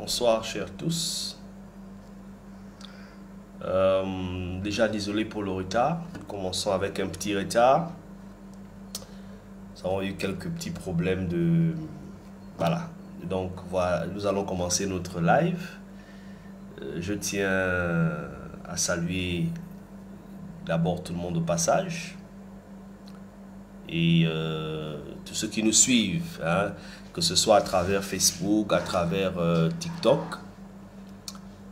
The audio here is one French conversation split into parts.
Bonsoir, chers tous. Déjà désolé pour le retard. Nous commençons avec un petit retard. Nous avons eu quelques petits problèmes de... Voilà. Donc, voilà, nous allons commencer notre live. Je tiens à saluer d'abord tout le monde au passage. Et tous ceux qui nous suivent, hein, que ce soit à travers Facebook, à travers TikTok.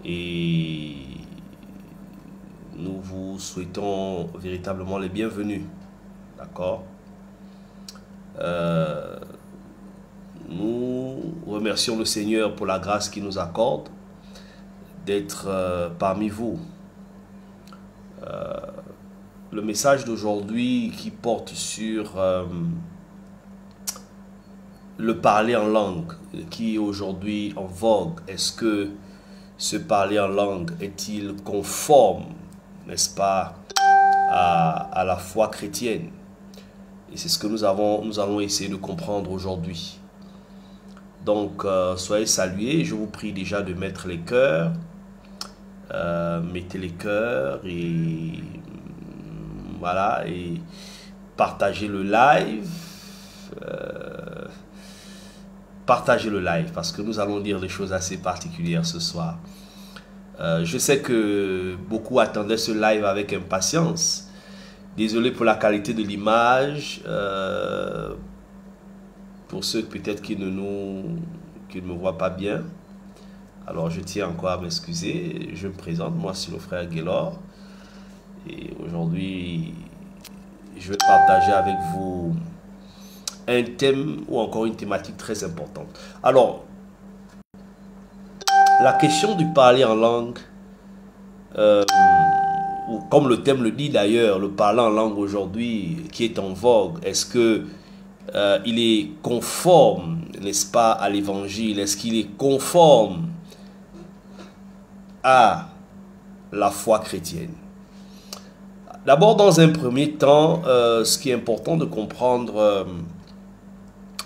Et nous vous souhaitons véritablement les bienvenus. D'accord? Nous remercions le Seigneur pour la grâce qu'il nous accorde d'être parmi vous. Le message d'aujourd'hui qui porte sur le parler en langue, qui est aujourd'hui en vogue. Est-ce que ce parler en langue est-il conforme, n'est-ce pas, à la foi chrétienne? Et c'est ce que nous allons essayer de comprendre aujourd'hui. Donc, soyez salués. Je vous prie déjà de mettre les cœurs. Mettez les cœurs et voilà, et partagez le live. Partagez le live parce que nous allons dire des choses assez particulières ce soir. Je sais que beaucoup attendaient ce live avec impatience. Désolé pour la qualité de l'image. Pour ceux peut-être qui ne me voient pas bien. Alors je tiens encore à m'excuser. Je me présente, moi c'est le frère Gaylor. Et aujourd'hui, je vais partager avec vous un thème ou encore une thématique très importante. Alors, la question du parler en langue, ou comme le thème le dit d'ailleurs, le parler en langue aujourd'hui qui est en vogue, est-ce que il est conforme, n'est-ce pas, à l'évangile? Est-ce qu'il est conforme à la foi chrétienne? D'abord, dans un premier temps, ce qui est important de comprendre,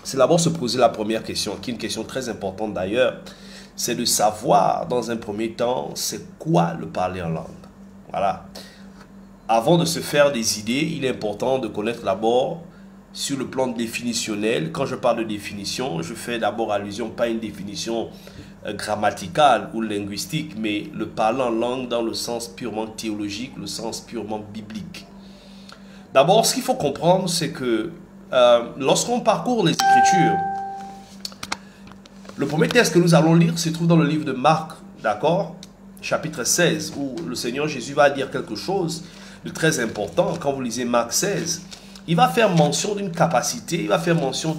c'est d'abord se poser la première question, qui est une question très importante d'ailleurs, c'est de savoir, dans un premier temps, c'est quoi le parler en langue. Voilà. Avant de se faire des idées, il est important de connaître d'abord sur le plan définitionnel. Quand je parle de définition, je fais d'abord allusion, pas à une définition grammaticale ou linguistique, mais le parler en langue dans le sens purement théologique, le sens purement biblique. D'abord, ce qu'il faut comprendre, c'est que lorsqu'on parcourt les Écritures, le premier texte que nous allons lire se trouve dans le livre de Marc, d'accord, chapitre 16, où le Seigneur Jésus va dire quelque chose de très important. Quand vous lisez Marc 16, il va faire mention d'une capacité, il va faire mention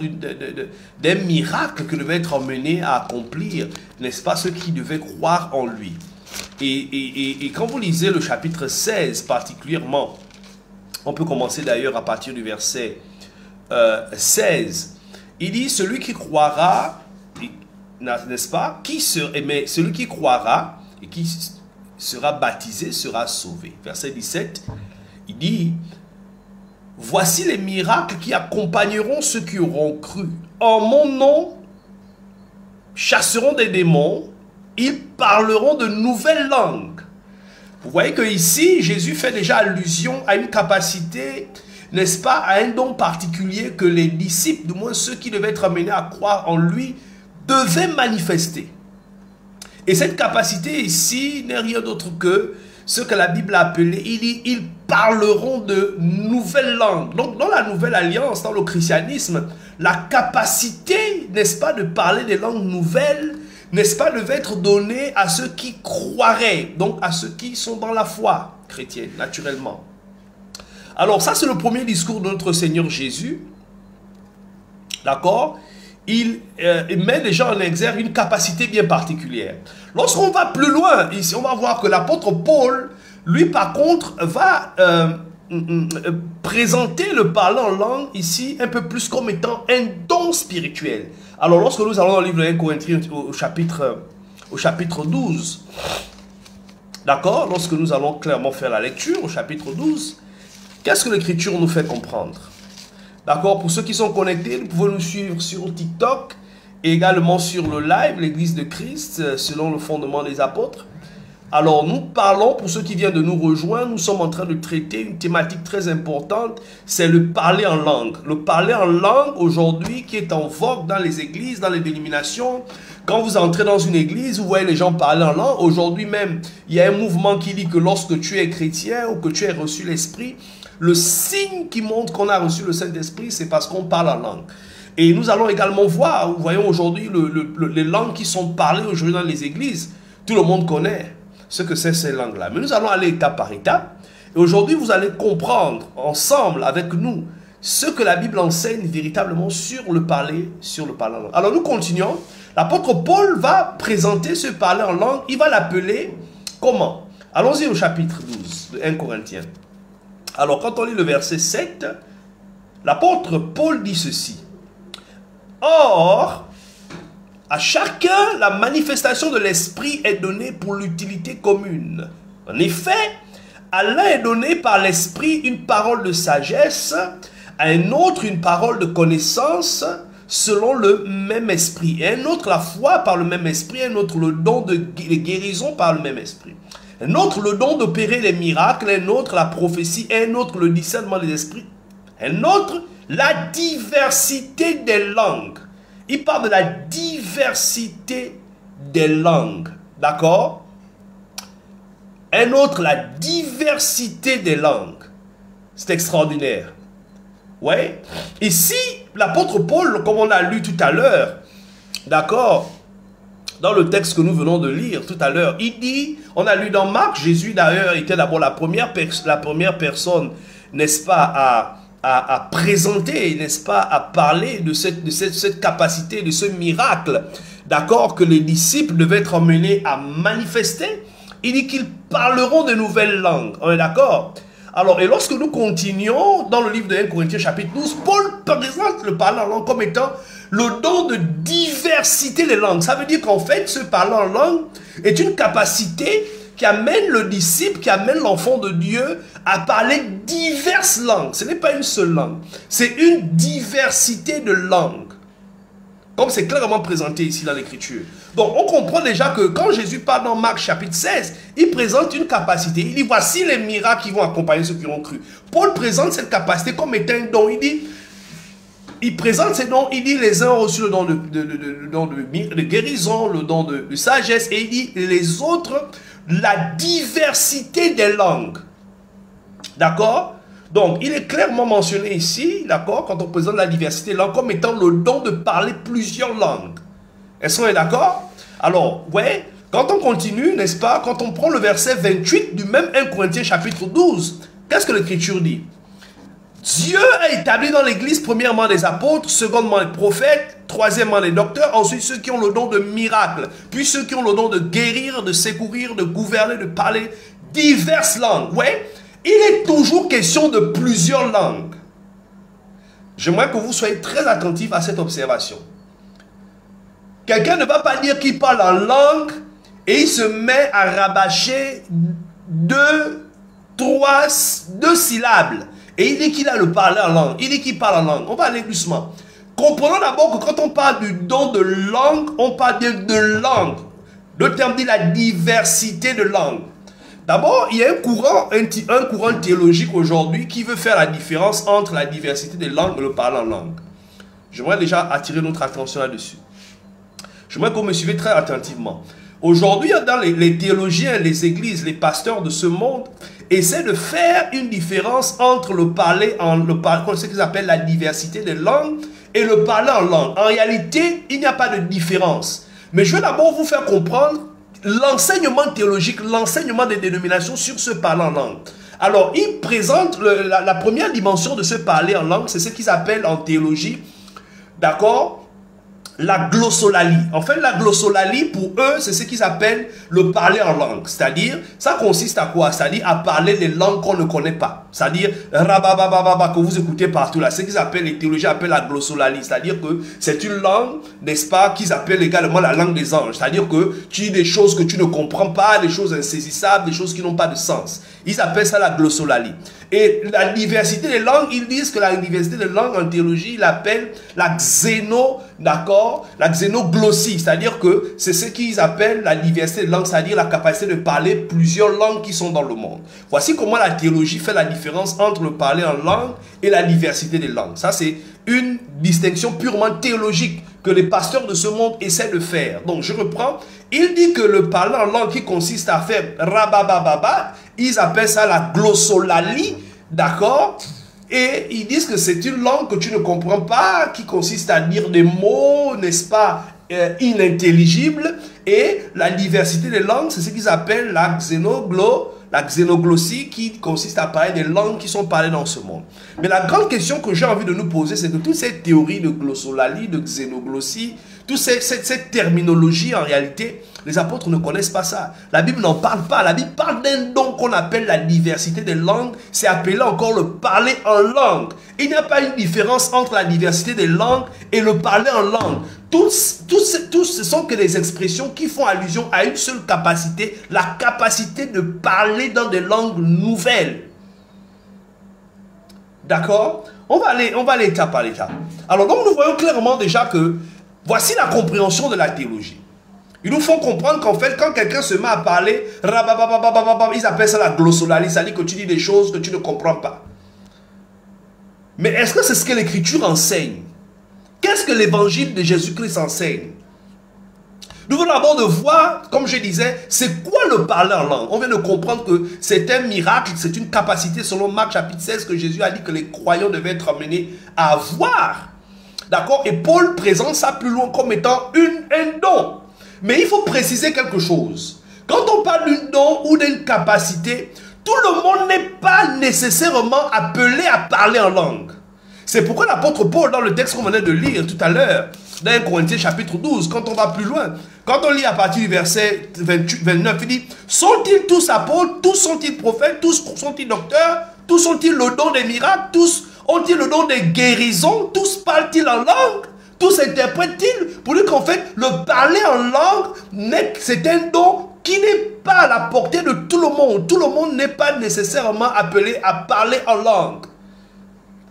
d'un miracle que devait être emmené à accomplir, n'est-ce pas, ceux qui devaient croire en lui. Et quand vous lisez le chapitre 16 particulièrement, on peut commencer d'ailleurs à partir du verset 16, il dit, celui qui croira, n'est-ce pas, mais celui qui croira et qui sera baptisé sera sauvé. Verset 17, il dit, voici les miracles qui accompagneront ceux qui auront cru. En mon nom, chasseront des démons, ils parleront de nouvelles langues. Vous voyez que ici, Jésus fait déjà allusion à une capacité, n'est-ce pas, à un don particulier que les disciples, du moins ceux qui devaient être amenés à croire en lui, devaient manifester. Et cette capacité ici n'est rien d'autre que ce que la Bible a appelé, il dit, ils parleront de nouvelles langues. Donc dans la nouvelle alliance, dans le christianisme, la capacité, n'est-ce pas, de parler des langues nouvelles, n'est-ce pas, devait être donnée à ceux qui croiraient, donc à ceux qui sont dans la foi chrétienne, naturellement. Alors ça, c'est le premier discours de notre Seigneur Jésus, d'accord? Il met déjà en exergue une capacité bien particulière. Lorsqu'on va plus loin, ici, on va voir que l'apôtre Paul, lui, par contre, va présenter le parler en langue ici un peu plus comme étant un don spirituel. Alors, lorsque nous allons dans le livre de 1 Corinthiens au chapitre 12, d'accord, lorsque nous allons clairement faire la lecture au chapitre 12, qu'est-ce que l'Écriture nous fait comprendre? D'accord, pour ceux qui sont connectés, vous pouvez nous suivre sur TikTok et également sur le live, l'Église de Christ, selon le fondement des apôtres. Alors, nous parlons, pour ceux qui viennent de nous rejoindre, nous sommes en train de traiter une thématique très importante, c'est le parler en langue. Le parler en langue, aujourd'hui, qui est en vogue dans les églises, dans les dénominations. Quand vous entrez dans une église, vous voyez les gens parler en langue. Aujourd'hui même, il y a un mouvement qui dit que lorsque tu es chrétien ou que tu as reçu l'Esprit, le signe qui montre qu'on a reçu le Saint-Esprit, c'est parce qu'on parle en langue. Et nous allons également voir, nous voyons aujourd'hui les langues qui sont parlées aujourd'hui dans les églises. Tout le monde connaît ce que c'est ces langues-là. Mais nous allons aller étape par étape. Et aujourd'hui, vous allez comprendre ensemble avec nous ce que la Bible enseigne véritablement sur le parler en langue. Alors nous continuons. L'apôtre Paul va présenter ce parler en langue. Il va l'appeler comment? Allons-y au chapitre 12 de 1 Corinthiens. Alors quand on lit le verset 7, l'apôtre Paul dit ceci. Or, à chacun, la manifestation de l'Esprit est donnée pour l'utilité commune. En effet, à l'un est donné par l'Esprit une parole de sagesse, à un autre une parole de connaissance selon le même Esprit, et un autre la foi par le même Esprit, un autre le don de guérison par le même Esprit, un autre le don d'opérer les miracles, un autre la prophétie, un autre le discernement des esprits, un autre la diversité des langues. Il parle de la diversité des langues. D'accord? Un autre, la diversité des langues. C'est extraordinaire. Ouais. Ici, l'apôtre Paul, comme on a lu tout à l'heure, d'accord, dans le texte que nous venons de lire tout à l'heure, il dit, on a lu dans Marc, Jésus d'ailleurs était d'abord la première personne, n'est-ce pas, à présenter, n'est-ce pas, à parler de cette capacité, de ce miracle, d'accord, que les disciples devaient être emmenés à manifester. Il dit qu'ils parleront de nouvelles langues. On est d'accord? Alors, et lorsque nous continuons dans le livre de 1 Corinthiens chapitre 12, Paul présente le parler en langue comme étant le don de diversité des langues. Ça veut dire qu'en fait, ce parler en langue est une capacité qui amène le disciple, qui amène l'enfant de Dieu à parler diverses langues. Ce n'est pas une seule langue, c'est une diversité de langues. Comme c'est clairement présenté ici dans l'Écriture. Donc on comprend déjà que quand Jésus parle dans Marc chapitre 16, il présente une capacité. Il dit voici les miracles qui vont accompagner ceux qui ont cru. Paul présente cette capacité comme étant un don. Il présente ces dons, il dit les uns ont reçu le don de guérison, le don de sagesse, et il dit les autres, la diversité des langues. D'accord? Donc, il est clairement mentionné ici, d'accord, quand on présente la diversité des langues, comme étant le don de parler plusieurs langues. Est-ce qu'on est d'accord? Alors, ouais, quand on continue, n'est-ce pas, quand on prend le verset 28 du même 1 Corinthiens chapitre 12, qu'est-ce que l'Écriture dit? Dieu a établi dans l'Église premièrement les apôtres, secondement les prophètes, troisièmement les docteurs, ensuite ceux qui ont le don de miracles, puis ceux qui ont le don de guérir, de secourir, de gouverner, de parler diverses langues. Ouais, il est toujours question de plusieurs langues. J'aimerais que vous soyez très attentifs à cette observation. Quelqu'un ne va pas dire qu'il parle en langue et il se met à rabâcher deux syllabes. Et il dit qu'il a le parler en langue. Il dit qu'il parle en langue. On va aller doucement. Comprenons d'abord que quand on parle du don de langue, on parle bien de langue. Le terme dit la diversité de langues. D'abord, il y a un courant théologique aujourd'hui qui veut faire la différence entre la diversité des langues et le parler en langue. J'aimerais déjà attirer notre attention là-dessus. J'aimerais que vous me suivez très attentivement. Aujourd'hui, dans les théologiens, les églises, les pasteurs de ce monde essaient de faire une différence entre le parler ce qu'ils appellent la diversité des langues et le parler en langue. En réalité, il n'y a pas de différence. Mais je vais d'abord vous faire comprendre l'enseignement théologique, l'enseignement des dénominations sur ce parler en langue. Alors, il présente la première dimension de ce parler en langue, c'est ce qu'ils appellent en théologie, d'accord, la glossolalie. En fait, la glossolalie, pour eux, c'est ce qu'ils appellent le parler en langue. C'est-à-dire, ça consiste à quoi? C'est-à-dire à parler des langues qu'on ne connaît pas. C'est-à-dire, rababababa, que vous écoutez partout là. Ce qu'ils appellent, les théologiens appellent la glossolalie. C'est-à-dire que c'est une langue, n'est-ce pas, qu'ils appellent également la langue des anges. C'est-à-dire que tu dis des choses que tu ne comprends pas, des choses insaisissables, des choses qui n'ont pas de sens. Ils appellent ça la glossolalie. Et la diversité des langues, ils disent que la diversité des langues en théologie, ils l'appellent la d'accord, la xénoglossie, c'est-à-dire que c'est ce qu'ils appellent la diversité de langues, c'est-à-dire la capacité de parler plusieurs langues qui sont dans le monde. Voici comment la théologie fait la différence entre le parler en langue et la diversité des langues. Ça, c'est une distinction purement théologique que les pasteurs de ce monde essaient de faire. Donc, je reprends. Il dit que le parler en langue qui consiste à faire rababababa, ils appellent ça la glossolalie, d'accord? Et ils disent que c'est une langue que tu ne comprends pas, qui consiste à dire des mots, n'est-ce pas, inintelligibles. Et la diversité des langues, c'est ce qu'ils appellent la xénoglossie, qui consiste à parler des langues qui sont parlées dans ce monde. Mais la grande question que j'ai envie de nous poser, c'est que toutes ces théories de glossolalie, de xénoglossie, toute cette terminologie, en réalité, les apôtres ne connaissent pas ça. La Bible n'en parle pas. La Bible parle d'un don qu'on appelle la diversité des langues. C'est appelé encore le parler en langue. Il n'y a pas une différence entre la diversité des langues et le parler en langue. Tous, ce sont que des expressions qui font allusion à une seule capacité, la capacité de parler dans des langues nouvelles. D'accord? On va aller étape par étape. Alors, donc, nous voyons clairement déjà que voici la compréhension de la théologie. Ils nous font comprendre qu'en fait, quand quelqu'un se met à parler, ils appellent ça la glossolalie, ça dit que tu dis des choses que tu ne comprends pas. Mais est-ce que c'est ce que l'Écriture enseigne? Qu'est-ce que l'Évangile de Jésus-Christ enseigne? Nous venons d'abord de voir, comme je disais, c'est quoi le parler en langue? On vient de comprendre que c'est un miracle, c'est une capacité selon Marc chapitre 16 que Jésus a dit que les croyants devaient être amenés à avoir. D'accord? Et Paul présente ça plus loin comme étant un don. Mais il faut préciser quelque chose. Quand on parle d'un don ou d'une capacité, tout le monde n'est pas nécessairement appelé à parler en langue. C'est pourquoi l'apôtre Paul, dans le texte qu'on venait de lire tout à l'heure, dans 1 Corinthiens chapitre 12, quand on va plus loin, quand on lit à partir du verset 29, il dit, sont-ils tous apôtres, tous sont-ils prophètes, tous sont-ils docteurs, tous ont-ils le don des miracles, tous ont-ils le don des guérisons, tous parlent-ils en langue, tous interprètent-ils? Pour dire qu'en fait, le parler en langue, c'est un don qui n'est pas à la portée de tout le monde. Tout le monde n'est pas nécessairement appelé à parler en langue.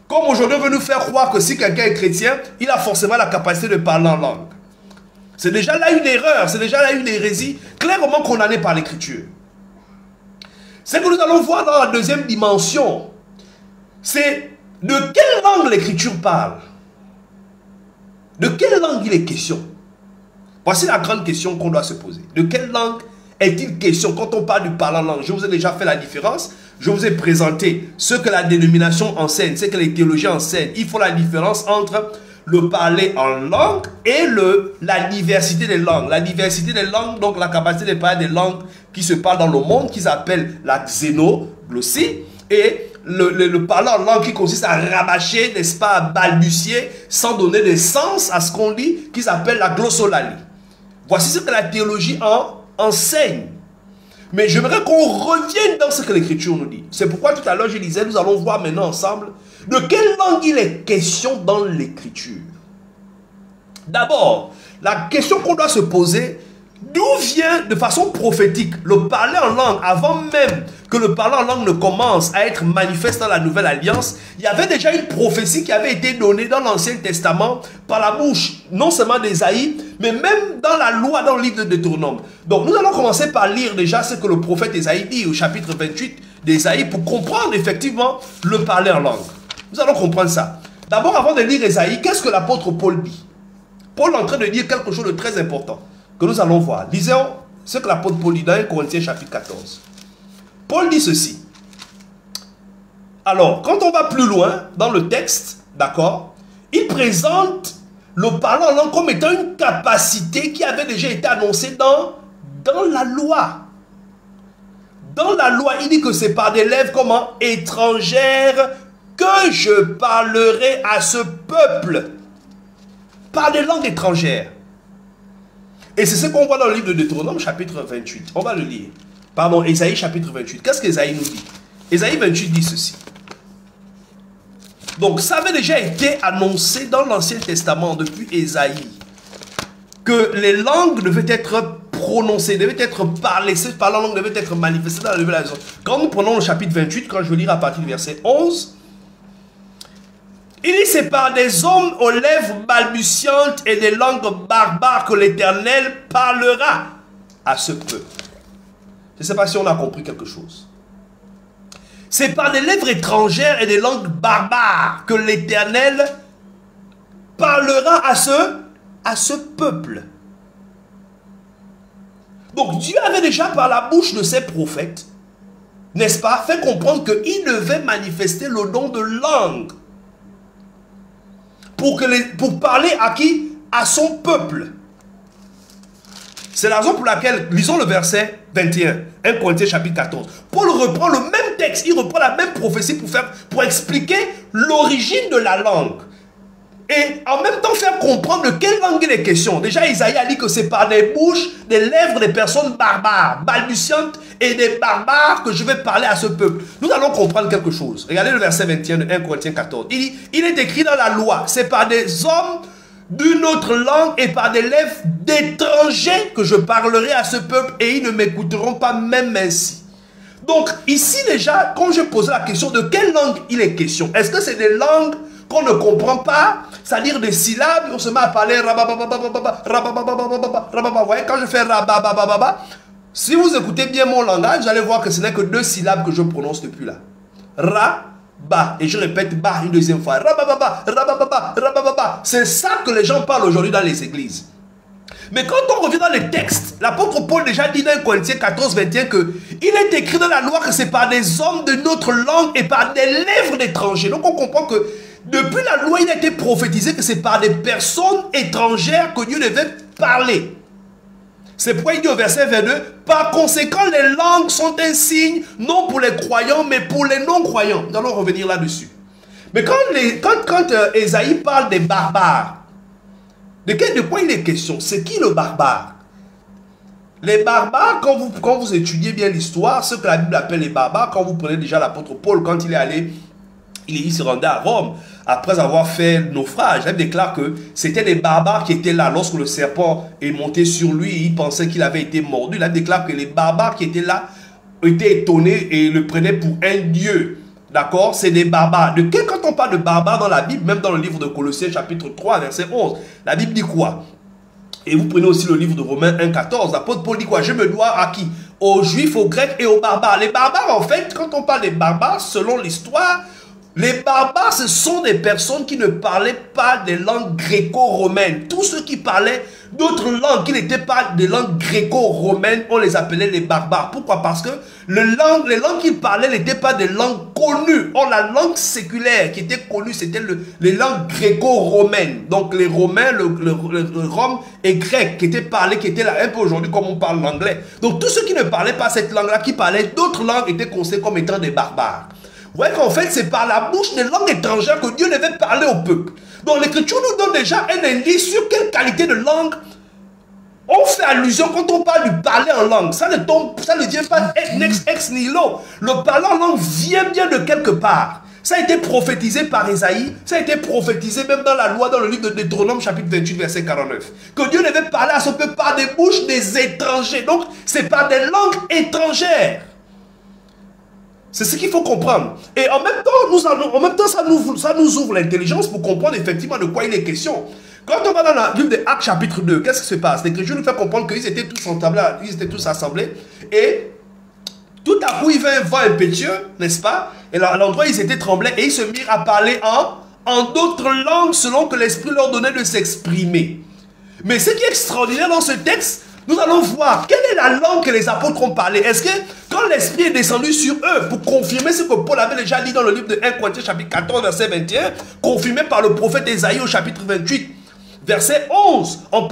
Comme aujourd'hui, on veut nous faire croire que si quelqu'un est chrétien, il a forcément la capacité de parler en langue. C'est déjà là une erreur, c'est déjà là une hérésie, clairement condamnée par l'Écriture. Ce que nous allons voir dans la deuxième dimension, c'est de quelle langue l'Écriture parle. De quelle langue il est question? Voici la grande question qu'on doit se poser. De quelle langue est-il question quand on parle du parler en langue? Je vous ai déjà fait la différence. Je vous ai présenté ce que la dénomination enseigne, ce que les théologiens enseignent. Il faut la différence entre le parler en langue et la diversité des langues. La diversité des langues, donc la capacité de parler des langues qui se parlent dans le monde, qu'ils appellent la xénoglossie, et le parler en langue qui consiste à rabâcher, n'est-ce pas, à balbutier, sans donner de sens à ce qu'on dit, qu'ils appellent la glossolalie. Voici ce que la théologie enseigne. Mais j'aimerais qu'on revienne dans ce que l'Écriture nous dit. C'est pourquoi tout à l'heure je disais, nous allons voir maintenant ensemble de quelle langue il est question dans l'Écriture. D'abord, la question qu'on doit se poser, d'où vient de façon prophétique le parler en langue avant même que le parler en langue ne commence à être manifeste dans la Nouvelle Alliance? Il y avait déjà une prophétie qui avait été donnée dans l'Ancien Testament par la bouche non seulement d'Ésaïe, mais même dans la loi, dans le livre de Deutéronome. Donc nous allons commencer par lire déjà ce que le prophète Ésaïe dit au chapitre 28 d'Ésaïe pour comprendre effectivement le parler en langue. Nous allons comprendre ça. D'abord, avant de lire Ésaïe, qu'est-ce que l'apôtre Paul dit? Paul est en train de dire quelque chose de très important que nous allons voir. Lisons ce que l'apôtre Paul dit dans 1 Corinthiens chapitre 14. Paul dit ceci. Alors, quand on va plus loin dans le texte, d'accord, il présente le parler en langue comme étant une capacité qui avait déjà été annoncée dans la loi. Dans la loi, il dit que c'est par des lèvres comment étrangères que je parlerai à ce peuple. Par des langues étrangères. Et c'est ce qu'on voit dans le livre de Deutéronome chapitre 28. On va le lire. Pardon, Ésaïe chapitre 28. Qu'est-ce qu'Ésaïe nous dit? Ésaïe 28 dit ceci. Donc ça avait déjà été annoncé dans l'Ancien Testament depuis Ésaïe que les langues devaient être prononcées, devaient être parlées, cette parole en langue devait être manifestée dans la Nouvelle Alliance. Quand nous prenons le chapitre 28, quand je vais lire à partir du verset 11, Il dit, c'est par des hommes aux lèvres balbutiantes et des langues barbares que l'Éternel parlera à ce peuple. Je ne sais pas si on a compris quelque chose. C'est par des lèvres étrangères et des langues barbares que l'Éternel parlera à ce peuple. Donc Dieu avait déjà par la bouche de ses prophètes, n'est-ce pas, fait comprendre qu'il devait manifester le don de langue. Pour parler à qui? À son peuple. C'est la raison pour laquelle, lisons le verset 21, 1 Corinthiens chapitre 14. Paul reprend le même texte, il reprend la même prophétie pour expliquer l'origine de la langue. Et en même temps faire comprendre de quelle langue il est question. Déjà Isaïe a dit que c'est par des bouches, des lèvres des personnes barbares, balbutiantes et des barbares que je vais parler à ce peuple. Nous allons comprendre quelque chose. Regardez le verset 21 de 1 Corinthiens 14. Il dit, il est écrit dans la loi, c'est par des hommes d'une autre langue et par des lèvres d'étrangers que je parlerai à ce peuple et ils ne m'écouteront pas même ainsi. Donc ici déjà, quand je posais la question de quelle langue il est question, est-ce que c'est des langues qu'on ne comprend pas, c'est-à-dire des syllabes, on se met à parler rabababababa, rabababababa, vous voyez, quand je fais rabababababa, si vous écoutez bien mon langage, vous allez voir que ce n'est que 2 syllabes que je prononce depuis là. Ra-ba, et je répète ba une deuxième fois, rabababa, rabababa, rabababa. C'est ça que les gens parlent aujourd'hui dans les églises. Mais quand on revient dans les textes, l'apôtre Paul déjà dit dans 1 Corinthiens 14, 21 que il est écrit dans la loi que c'est par des hommes de notre langue et par des lèvres d'étrangers. Donc on comprend que depuis la loi, il a été prophétisé que c'est par des personnes étrangères que Dieu devait parler. C'est pourquoi il dit au verset 22, par conséquent, les langues sont un signe, non pour les croyants, mais pour les non-croyants. Nous allons revenir là-dessus. Mais quand Ésaïe parle des barbares, de quoi il est question? C'est qui le barbare? Les barbares, quand vous étudiez bien l'histoire, ce que la Bible appelle les barbares, quand vous prenez déjà l'apôtre Paul, quand il est allé, il se rendait à Rome, après avoir fait naufrage, il déclare que c'était les barbares qui étaient là. Lorsque le serpent est monté sur lui, il pensait qu'il avait été mordu. Il déclare que les barbares qui étaient là étaient étonnés et le prenaient pour un dieu. D'accord? C'est des barbares. Quand on parle de barbares dans la Bible, même dans le livre de Colossiens chapitre 3, verset 11, la Bible dit quoi? Et vous prenez aussi le livre de Romains 1, 14, l'apôtre Paul dit quoi? Je me dois à qui? Aux Juifs, aux Grecs et aux barbares. Les barbares, en fait, quand on parle des barbares, selon l'histoire, les barbares, ce sont des personnes qui ne parlaient pas des langues gréco-romaines. Tous ceux qui parlaient d'autres langues qui n'étaient pas des langues gréco-romaines, on les appelait les barbares. Pourquoi? Parce que les langues qu'ils parlaient n'étaient pas des langues connues. Or, la langue séculaire qui était connue, c'était les langues gréco-romaines. Donc, les Romains, le Rome et grec qui étaient parlés, qui étaient là un peu aujourd'hui comme on parle l'anglais. Donc, tous ceux qui ne parlaient pas cette langue-là, qui parlaient d'autres langues, étaient considérés comme étant des barbares. Vous voyez qu'en fait, c'est par la bouche des langues étrangères que Dieu devait parler au peuple. Donc l'Écriture nous donne déjà un indice sur quelle qualité de langue on fait allusion quand on parle du parler en langue. Ça ne vient pas ex nihilo. Le parler en langue vient bien de quelque part. Ça a été prophétisé par Ésaïe, ça a été prophétisé même dans la loi, dans le livre de Deutéronome chapitre 28, verset 49. Que Dieu devait parler à ce peuple par des bouches des étrangers. Donc c'est par des langues étrangères. C'est ce qu'il faut comprendre. Et en même temps, ça nous ouvre l'intelligence pour comprendre effectivement de quoi il est question. Quand on va dans la Bible de Actes chapitre 2, qu'est-ce qui se passe? L'Écriture nous fait comprendre qu'ils étaient tous assemblés. Et tout à coup, il vint un vent impétueux, n'est-ce pas? Et à l'endroit, ils étaient tremblés et ils se mirent à parler en d'autres langues selon que l'Esprit leur donnait de s'exprimer. Mais ce qui est extraordinaire dans ce texte, nous allons voir quelle est la langue que les apôtres ont parlé. Est-ce que quand l'Esprit est descendu sur eux pour confirmer ce que Paul avait déjà dit dans le livre de 1 Corinthiens chapitre 14 verset 21, confirmé par le prophète Ésaïe au chapitre 28 verset 11, en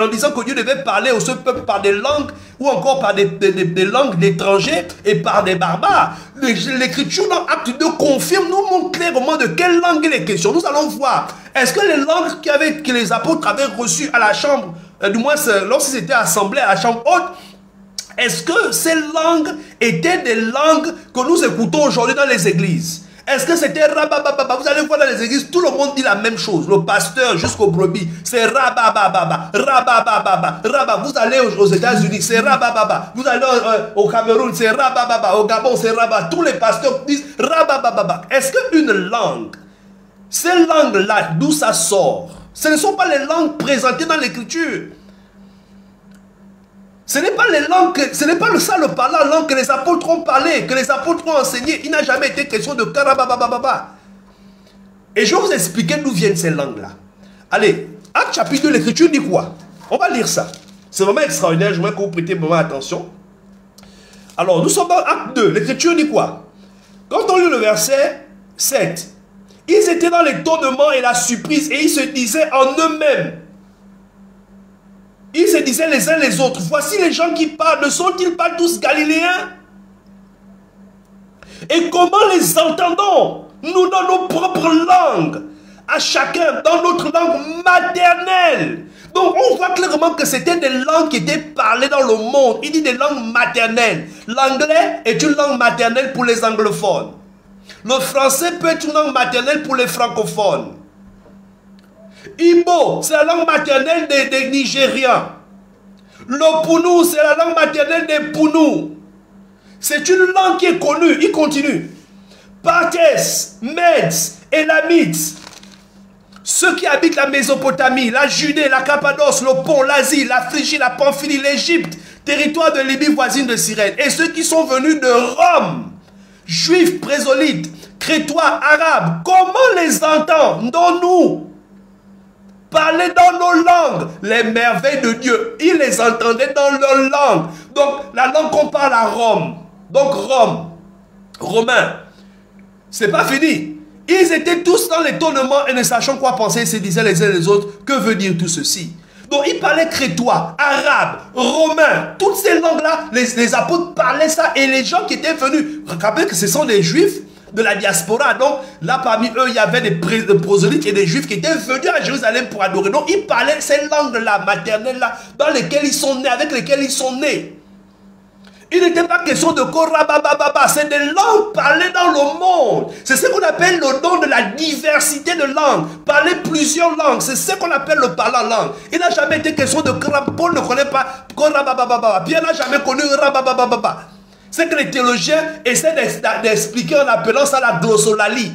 disant que Dieu devait parler au ce peuple par des langues ou encore par des langues d'étrangers et par des barbares. L'Écriture dans Acte 2 confirme, nous montre clairement de quelle langue il est question. Nous allons voir, est-ce que les langues que les apôtres avaient reçues à la chambre, du moins lorsqu'ils étaient assemblés à la chambre haute, est-ce que ces langues étaient des langues que nous écoutons aujourd'hui dans les églises? Est-ce que c'était rabababa? Vous allez voir dans les églises, tout le monde dit la même chose. Le pasteur jusqu'au brebis, c'est rabababa, rabababa, rabababa. Vous allez aux États-Unis, c'est rabababa. Vous allez au Cameroun, c'est rabababa. Au Gabon, c'est rabababa. Tous les pasteurs disent rabababa. Est-ce qu'une langue, Ces langues-là, d'où ça sort? Ce ne sont pas les langues présentées dans l'écriture. Ce n'est pas les langues, ce n'est pas ça le parlant langue que les apôtres ont parlé, que les apôtres ont enseigné. Il n'a jamais été question de karababababa. Et je vais vous expliquer d'où viennent ces langues-là. Allez, Acte chapitre 2, l'écriture dit quoi? On va lire ça. C'est vraiment extraordinaire, je voudrais que vous prêtez vraiment attention. Alors, nous sommes dans Acte 2, l'écriture dit quoi? Quand on lit le verset 7, ils étaient dans l'étonnement et la surprise et ils se disaient en eux-mêmes. Ils se disaient les uns les autres, voici les gens qui parlent, ne sont-ils pas tous galiléens? Et comment les entendons? Nous dans nos propres langues, à chacun dans notre langue maternelle. Donc on voit clairement que c'était des langues qui étaient parlées dans le monde. Il dit des langues maternelles. L'anglais est une langue maternelle pour les anglophones. Le français peut être une langue maternelle pour les francophones. Igbo, c'est la langue maternelle des Nigérians. Le Pounou, c'est la langue maternelle des Pounous. C'est une langue qui est connue. Il continue. Parthes, Mèdes, Élamites, ceux qui habitent la Mésopotamie, la Judée, la Cappadoce, le Pont, l'Asie, la Phrygie, la Pamphylie, l'Égypte, territoire de Libye voisine de Cyrène, et ceux qui sont venus de Rome, juifs, présolites, crétois, arabes, comment les entendons-nous parler dans nos langues les merveilles de Dieu? Ils les entendaient dans leur langue. Donc la langue qu'on parle à Rome, donc Rome, romain, c'est pas fini. Ils étaient tous dans l'étonnement et ne sachant quoi penser, ils se disaient les uns les autres, que veut dire tout ceci? Donc ils parlaient crétois, arabe, romain, toutes ces langues-là, les apôtres parlaient ça et les gens qui étaient venus, rappelez que ce sont des juifs de la diaspora, donc là parmi eux il y avait des proselytes et des juifs qui étaient venus à Jérusalem pour adorer. Donc ils parlaient ces langues-là, maternelles-là, dans lesquelles ils sont nés, avec lesquelles ils sont nés. Il n'était pas question de korabababa, c'est des langues parlées dans le monde. C'est ce qu'on appelle le don de la diversité de langues. Parler plusieurs langues, c'est ce qu'on appelle le parlant langue. Il n'a jamais été question de korabababa. Paul ne connaît pas korabababa. Pierre n'a jamais connu rabababa. C'est que les théologiens essaient d'expliquer en appelant ça la glossolalie.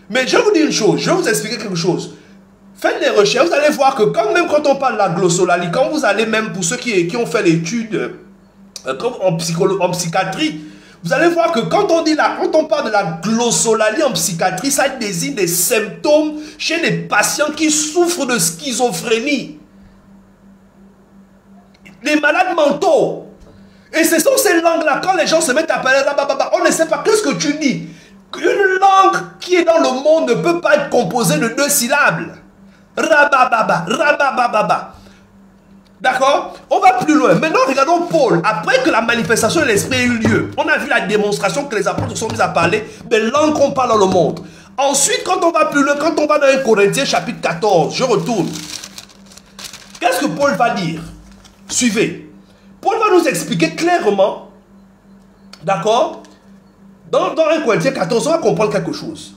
Mais je vais vous dire une chose, je vais vous expliquer quelque chose. Faites des recherches, vous allez voir que même quand on parle de la glossolalie, quand vous allez même, pour ceux qui ont fait l'étude comme en psychiatrie, vous allez voir que quand on parle de la glossolalie en psychiatrie, ça désigne des symptômes chez des patients qui souffrent de schizophrénie. Les malades mentaux. Et ce sont ces langues-là, quand les gens se mettent à parler, on ne sait pas qu'est-ce que tu dis. Une langue qui est dans le monde ne peut pas être composée de 2 syllabes. Rabababa, rabababa. D'accord? On va plus loin. Maintenant, regardons Paul. Après que la manifestation de l'esprit ait eu lieu, on a vu la démonstration que les apôtres sont mis à parler des langues qu'on parle dans le monde. Ensuite, quand on va plus loin, quand on va dans 1 Corinthiens chapitre 14, je retourne. Qu'est-ce que Paul va dire? Suivez. Paul va nous expliquer clairement, d'accord? Dans 1 Corinthiens 14, on va comprendre quelque chose.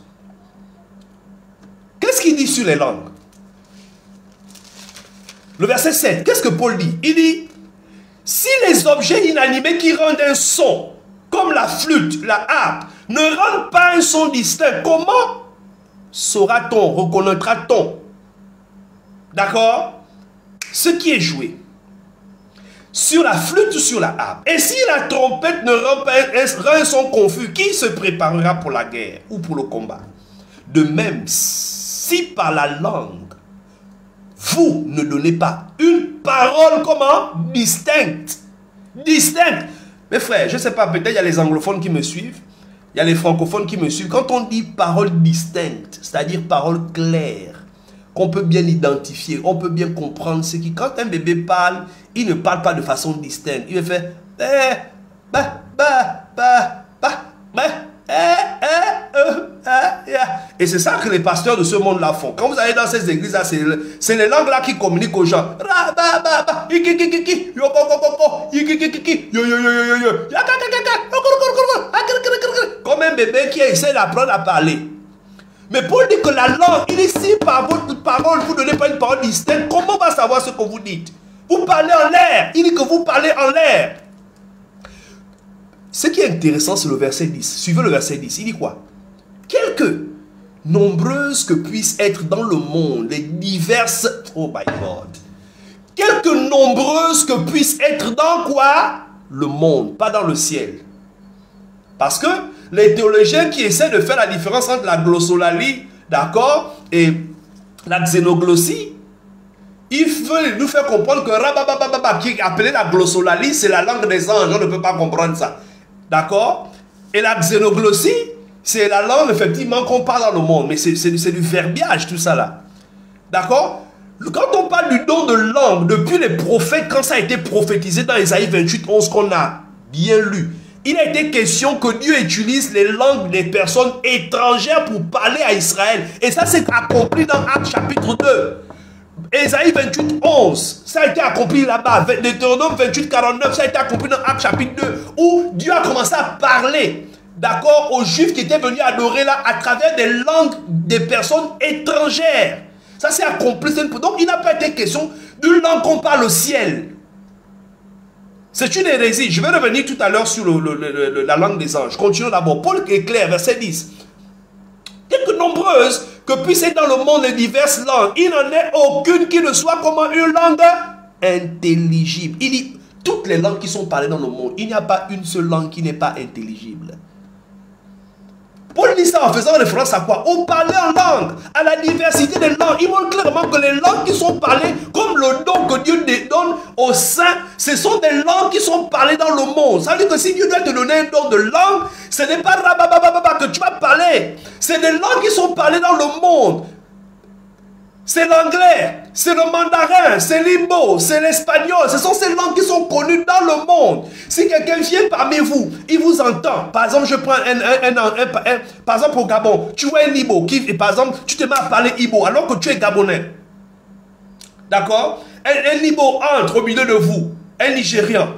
Qu'est-ce qu'il dit sur les langues? Le verset 7, qu'est-ce que Paul dit? Il dit, si les objets inanimés qui rendent un son, comme la flûte, la harpe, ne rendent pas un son distinct, comment saura-t-on, reconnaîtra-t-on, d'accord, ce qui est joué sur la flûte ou sur la harpe? Et si la trompette ne rend pas un son confus, qui se préparera pour la guerre ou pour le combat? De même, si par la langue, vous ne donnez pas une parole, comment? Distincte. Distincte. Mes frères, je ne sais pas, peut-être il y a les anglophones qui me suivent, il y a les francophones qui me suivent. Quand on dit parole distincte, c'est-à-dire parole claire, qu'on peut bien identifier, on peut bien comprendre ce qui, quand un bébé parle, il ne parle pas de façon distincte. Il va faire et c'est ça que les pasteurs de ce monde-là font. Quand vous allez dans ces églises-là, c'est les langues-là qui communiquent aux gens. Comme un bébé qui essaie d'apprendre à parler. Mais Paul dit que la langue, il est si par votre parole, vous ne donnez pas une parole distincte, comment on va savoir ce que vous dites? Vous parlez en l'air. Il dit que vous parlez en l'air. Ce qui est intéressant, c'est le verset 10. Suivez le verset 10. Il dit quoi? Quelques nombreuses que puissent être dans le monde, les diverses... Oh my God. Quelque nombreuses que puissent être dans quoi? Le monde, pas dans le ciel. Parce que les théologiens qui essaient de faire la différence entre la glossolalie, d'accord, et la xénoglossie, ils veulent nous faire comprendre que Rababababa, qui est appelé la glossolalie, c'est la langue des anges, on ne peut pas comprendre ça. D'accord? Et la xénoglossie, c'est la langue, effectivement, qu'on parle dans le monde. Mais c'est du verbiage, tout ça là. D'accord? Quand on parle du don de langue, depuis les prophètes, quand ça a été prophétisé dans Ésaïe 28, 11, qu'on a bien lu, il a été question que Dieu utilise les langues des personnes étrangères pour parler à Israël. Et ça, c'est accompli dans Actes chapitre 2. Ésaïe 28, 11, ça a été accompli là-bas. Deutéronome 28, 49, ça a été accompli dans Actes chapitre 2, où Dieu a commencé à parler, d'accord, aux Juifs qui étaient venus adorer là, à travers des langues des personnes étrangères. Ça s'est accompli. Donc, il n'a pas été question d'une langue qu'on parle au ciel. C'est une hérésie. Je vais revenir tout à l'heure sur la langue des anges. Continuons d'abord. Paul est clair, verset 10. Quelque nombreuses que puissent être dans le monde les diverses langues, il n'en est aucune qui ne soit comme une langue intelligible. Il dit, toutes les langues qui sont parlées dans le monde, il n'y a pas une seule langue qui n'est pas intelligible. Paul dit ça en faisant référence à quoi? Au parler en langue, à la diversité des langues. Il montre clairement que les langues qui sont parlées, comme le don que Dieu donne aux saints, ce sont des langues qui sont parlées dans le monde. Ça veut dire que si Dieu doit te donner un don de langue, ce n'est pas rababababa que tu vas parler. C'est des langues qui sont parlées dans le monde. C'est l'anglais, c'est le mandarin, c'est l'imbo, c'est l'espagnol. Ce sont ces langues qui sont connues dans le monde. Si quelqu'un vient parmi vous, il vous entend. Par exemple, je prends par exemple au Gabon, tu vois un Ibo qui, par exemple, tu te mets à parler Ibo alors que tu es Gabonais. D'accord? Un Ibo entre au milieu de vous, un Nigérian.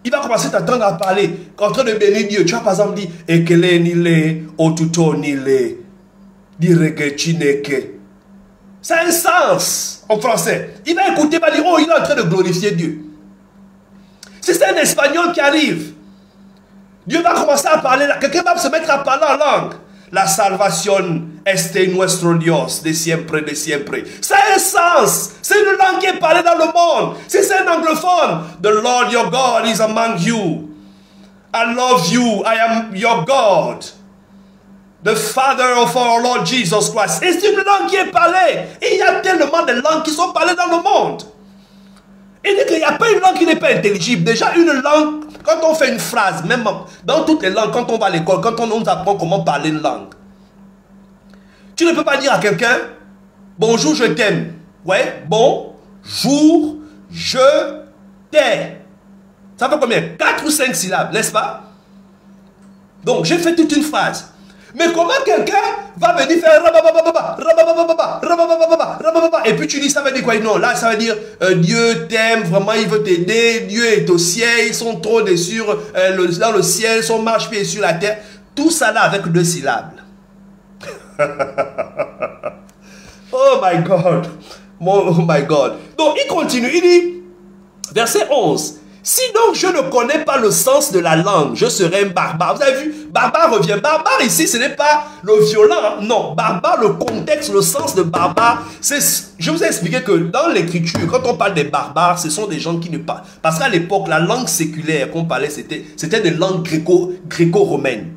Il va commencer à t'entendre à parler, en train de bénir Dieu. Tu vas par exemple dire Ekele nile, Otuto nile, Diregetineke. Ça a un sens en français. Il va écouter, il va dire, oh, il est en train de glorifier Dieu. Si c'est un Espagnol qui arrive, Dieu va commencer à parler, quelqu'un va se mettre à parler en langue. La salvation est nuestro Dios de siempre, de siempre. Ça a un sens. C'est une langue qui est parlée dans le monde. Si c'est un anglophone, the Lord your God is among you. I love you, I am your God. The Father of our Lord Jesus Christ. Et c'est une langue qui est parlée. Et il y a tellement de langues qui sont parlées dans le monde. Il dit qu'il n'y a pas une langue qui n'est pas intelligible. Déjà, une langue, quand on fait une phrase, même dans toutes les langues, quand on va à l'école, quand on nous apprend comment parler une langue, tu ne peux pas dire à quelqu'un, bonjour, je t'aime. Ouais, bonjour, je t'aime. Ça fait combien? 4 ou 5 syllabes, n'est-ce pas? Donc, j'ai fait toute une phrase. Mais comment quelqu'un va venir faire rababababa, rababababa, rababababa, rabababa, et puis tu dis ça veut dire quoi? Non, là ça veut dire Dieu t'aime, vraiment il veut t'aider, Dieu est au ciel, ils sont trop déçus dans le ciel, son marche-pied sur la terre. Tout ça là avec 2 syllabes. Oh my God. Oh my God. Donc il continue, il dit, verset 11. Si donc je ne connais pas le sens de la langue, je serai un barbare. Vous avez vu, barbare revient. Barbare ici, ce n'est pas le violent. Non, barbare, le contexte, le sens de barbare. Je vous ai expliqué que dans l'écriture, quand on parle des barbares, ce sont des gens qui ne parlent. Parce qu'à l'époque, la langue séculaire qu'on parlait, c'était des langues gréco-romaines.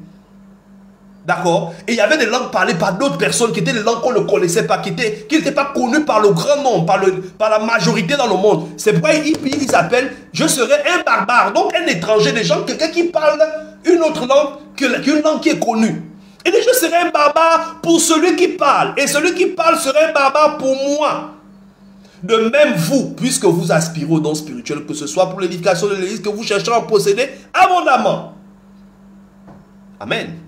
D'accord? Et il y avait des langues parlées par d'autres personnes qui étaient des langues qu'on ne connaissait pas, qui n'étaient pas connues par le grand nombre, par la majorité dans le monde. C'est pourquoi ils appellent, je serai un barbare, donc un étranger, des gens, quelqu'un qui parle une autre langue qu'une langue qui est connue. Et je serai un barbare pour celui qui parle, et celui qui parle serait un barbare pour moi. De même vous, puisque vous aspirez au don spirituel, que ce soit pour l'édification de l'église, que vous chercherez à en posséder abondamment. Amen.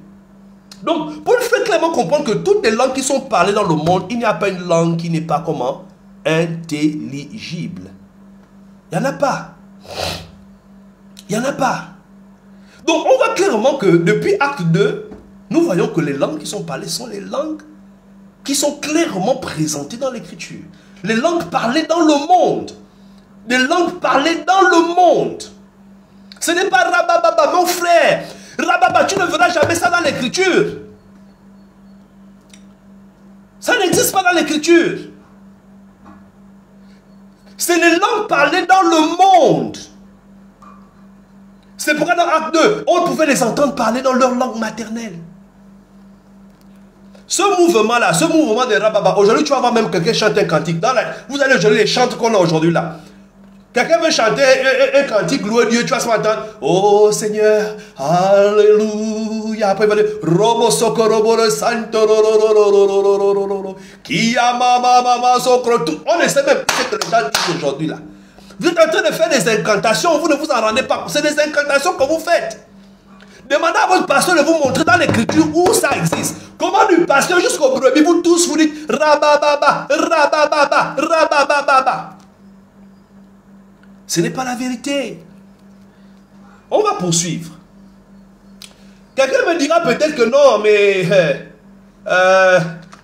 Donc, Paul fait clairement comprendre que toutes les langues qui sont parlées dans le monde, il n'y a pas une langue qui n'est pas comment? Intelligible. Il n'y en a pas. Il n'y en a pas. Donc, on voit clairement que depuis Acte 2, nous voyons que les langues qui sont parlées sont les langues qui sont clairement présentées dans l'écriture. Les langues parlées dans le monde. Des langues parlées dans le monde. Ce n'est pas rabababa, mon frère. Rababa, tu ne verras jamais ça dans l'écriture. Ça n'existe pas dans l'écriture. C'est les langues parlées dans le monde. C'est pourquoi dans Acte 2, on pouvait les entendre parler dans leur langue maternelle. Ce mouvement-là, ce mouvement de Rababa, aujourd'hui tu vas voir même quelqu'un chanter un cantique. Vous allez aujourd'hui les chants qu'on a aujourd'hui là. Quelqu'un veut chanter un cantique, louer Dieu, tu vas se entendre. Oh Seigneur, Alléluia. Après il va dire Robo Sokorobo le Santo. Kiyama Mama Sokro. On ne sait même pas ce que les gens disent aujourd'hui là. Vous êtes en train de faire des incantations, vous ne vous en rendez pas. C'est des incantations que vous faites. Demandez à votre pasteur de vous montrer dans l'écriture où ça existe. Comment du pasteur jusqu'au brebis, vous tous vous dites Rabababa, Rabababa, Rabababa. Ce n'est pas la vérité. On va poursuivre. Quelqu'un me dira peut-être que non, mais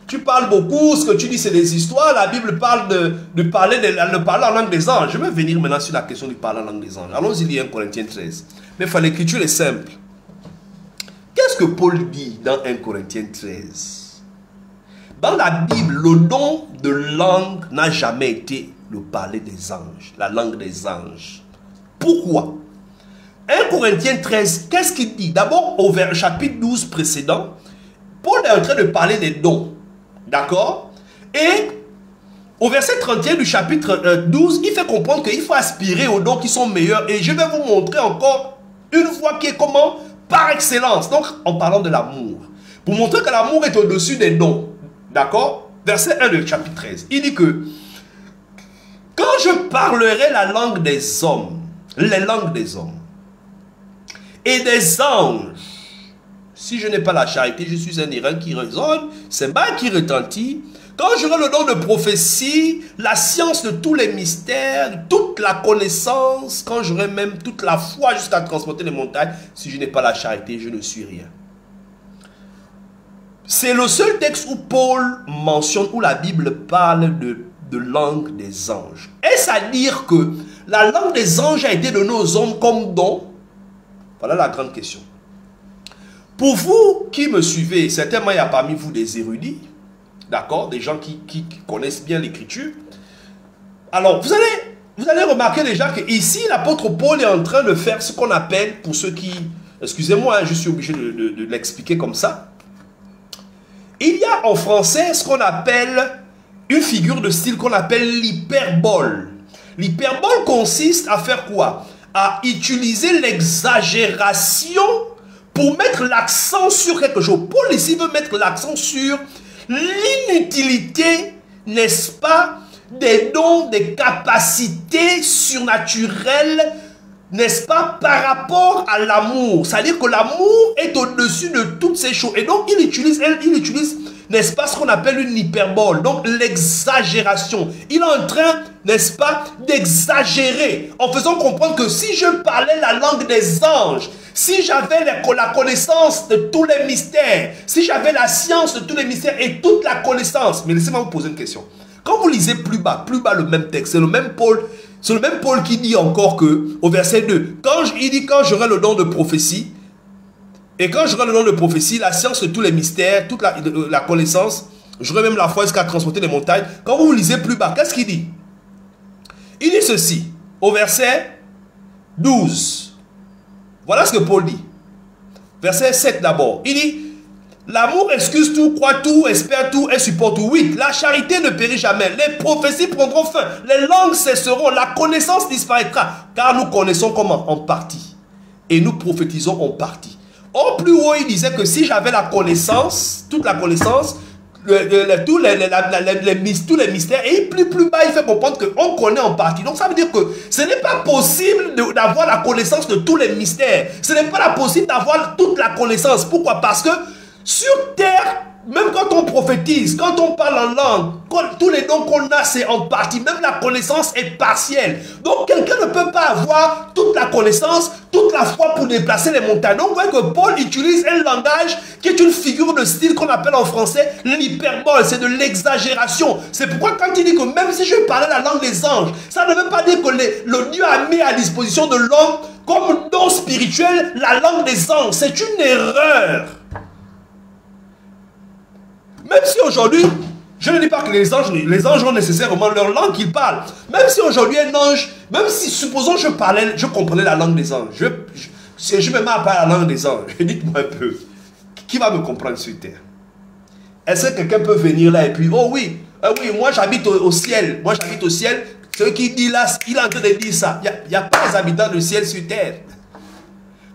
tu parles beaucoup, ce que tu dis c'est des histoires, la Bible parle de parler en langue des anges. Je vais venir maintenant sur la question du parler en langue des anges. Allons-y lire 1 Corinthiens 13. Mais l'écriture est simple. Qu'est-ce que Paul dit dans 1 Corinthiens 13? Dans la Bible, le don de langue n'a jamais été le parler des anges, la langue des anges. Pourquoi? 1 Corinthiens 13, qu'est-ce qu'il dit? D'abord, au chapitre 12 précédent, Paul est en train de parler des dons. D'accord? Et au verset 31 du chapitre 12, il fait comprendre qu'il faut aspirer aux dons qui sont meilleurs. Et je vais vous montrer encore une fois qui est comment? Par excellence. Donc, en parlant de l'amour. Pour montrer que l'amour est au-dessus des dons. D'accord? Verset 1 du chapitre 13. Il dit que quand je parlerai la langue des hommes, les langues des hommes et des anges, si je n'ai pas la charité, je suis un airain qui résonne, c'est mal qui retentit. Quand j'aurai le don de prophétie, la science de tous les mystères, toute la connaissance, quand j'aurai même toute la foi jusqu'à transporter les montagnes, si je n'ai pas la charité, je ne suis rien. C'est le seul texte où Paul mentionne, où la Bible parle de langue des anges. Est-ce à dire que la langue des anges a été donnée aux hommes comme don? Voilà la grande question. Pour vous qui me suivez, certainement il y a parmi vous des érudits, d'accord, des gens qui connaissent bien l'écriture. Alors vous allez remarquer déjà que ici l'apôtre Paul est en train de faire ce qu'on appelle, pour ceux qui, excusez-moi, je suis obligé de l'expliquer comme ça. Il y a en français ce qu'on appelle une figure de style qu'on appelle l'hyperbole. L'hyperbole consiste à faire quoi? À utiliser l'exagération pour mettre l'accent sur quelque chose. Paul ici veut mettre l'accent sur l'inutilité, n'est-ce pas, des dons, des capacités surnaturelles, n'est-ce pas, par rapport à l'amour. C'est-à-dire que l'amour est au-dessus de toutes ces choses. Et donc, il utilise, n'est-ce pas, ce qu'on appelle une hyperbole. Donc, l'exagération. Il est en train, n'est-ce pas, d'exagérer en faisant comprendre que si je parlais la langue des anges, si j'avais la connaissance de tous les mystères, si j'avais la science de tous les mystères et toute la connaissance. Mais laissez-moi vous poser une question. Quand vous lisez plus bas le même texte, c'est le même Paul qui dit encore que, au verset 2, il dit quand j'aurai le don de prophétie, et quand j'aurai le don de prophétie, la science de tous les mystères, toute la connaissance, j'aurai même la foi jusqu'à transporter les montagnes. Quand vous lisez plus bas, qu'est-ce qu'il dit? Il dit ceci, au verset 12. Voilà ce que Paul dit. Verset 7 d'abord. Il dit, l'amour excuse tout, croit tout, espère tout et supporte tout. 8. La charité ne périt jamais. Les prophéties prendront fin. Les langues cesseront. La connaissance disparaîtra. Car nous connaissons comment? En partie. Et nous prophétisons en partie. Au plus haut, il disait que si j'avais la connaissance, toute la connaissance, tous les mystères, et plus bas, il fait comprendre qu'on connaît en partie. Donc ça veut dire que ce n'est pas possible d'avoir la connaissance de tous les mystères. Ce n'est pas possible d'avoir toute la connaissance. Pourquoi? Parce que sur terre, même quand on prophétise, quand on parle en langue, tous les dons qu'on a, c'est en partie. Même la connaissance est partielle. Donc, quelqu'un ne peut pas avoir toute la connaissance, toute la foi pour déplacer les montagnes. Donc, vous voyez que Paul utilise un langage qui est une figure de style qu'on appelle en français l'hyperbole. C'est de l'exagération. C'est pourquoi quand il dit que même si je parlais la langue des anges, ça ne veut pas dire que le Dieu a mis à disposition de l'homme comme don spirituel la langue des anges. C'est une erreur. Même si aujourd'hui, Je ne dis pas que les anges ont nécessairement leur langue qu'ils parlent. Même si aujourd'hui un ange, même si supposons je comprenais la langue des anges, je me mets à parler la langue des anges, dites-moi un peu, qui va me comprendre sur terre? Est-ce que quelqu'un peut venir là et puis, oh oui, oui, moi j'habite au ciel, moi j'habite au ciel, celui qui dit là, il est en train de dire ça. Il n'y a pas les habitants du ciel sur terre.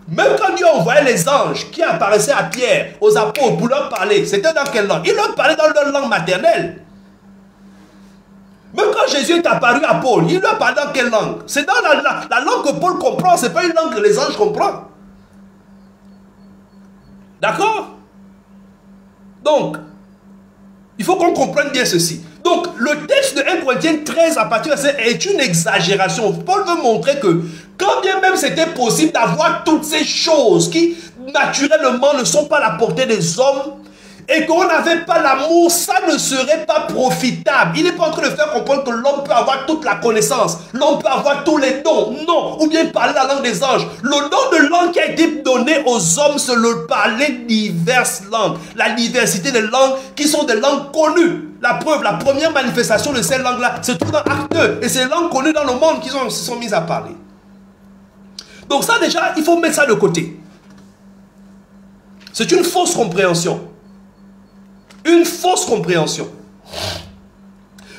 Même quand Dieu envoyait les anges qui apparaissaient à Pierre, aux apôtres pour leur parler, c'était dans quelle langue? Il leur parlait dans leur langue maternelle. Même quand Jésus est apparu à Paul, il leur parlait dans quelle langue? C'est dans la langue que Paul comprend, ce n'est pas une langue que les anges comprennent. D'accord? Donc, il faut qu'on comprenne bien ceci. Donc, le texte de 1 Corinthiens 13 à partir de verset est une exagération. Paul veut montrer que quand bien même c'était possible d'avoir toutes ces choses qui naturellement ne sont pas à la portée des hommes et qu'on n'avait pas l'amour, ça ne serait pas profitable. Il n'est pas en train de faire comprendre que l'homme peut avoir toute la connaissance, l'homme peut avoir tous les dons. Non, ou bien parler la langue des anges. Le don de langue qui a été donné aux hommes, c'est le parler diverses langues. La diversité des langues qui sont des langues connues. La preuve, la première manifestation de ces langues-là se trouve dans Acte 2. Et c'est des langues connues dans le monde qui se sont mises à parler. Donc ça déjà, il faut mettre ça de côté. C'est une fausse compréhension. Une fausse compréhension.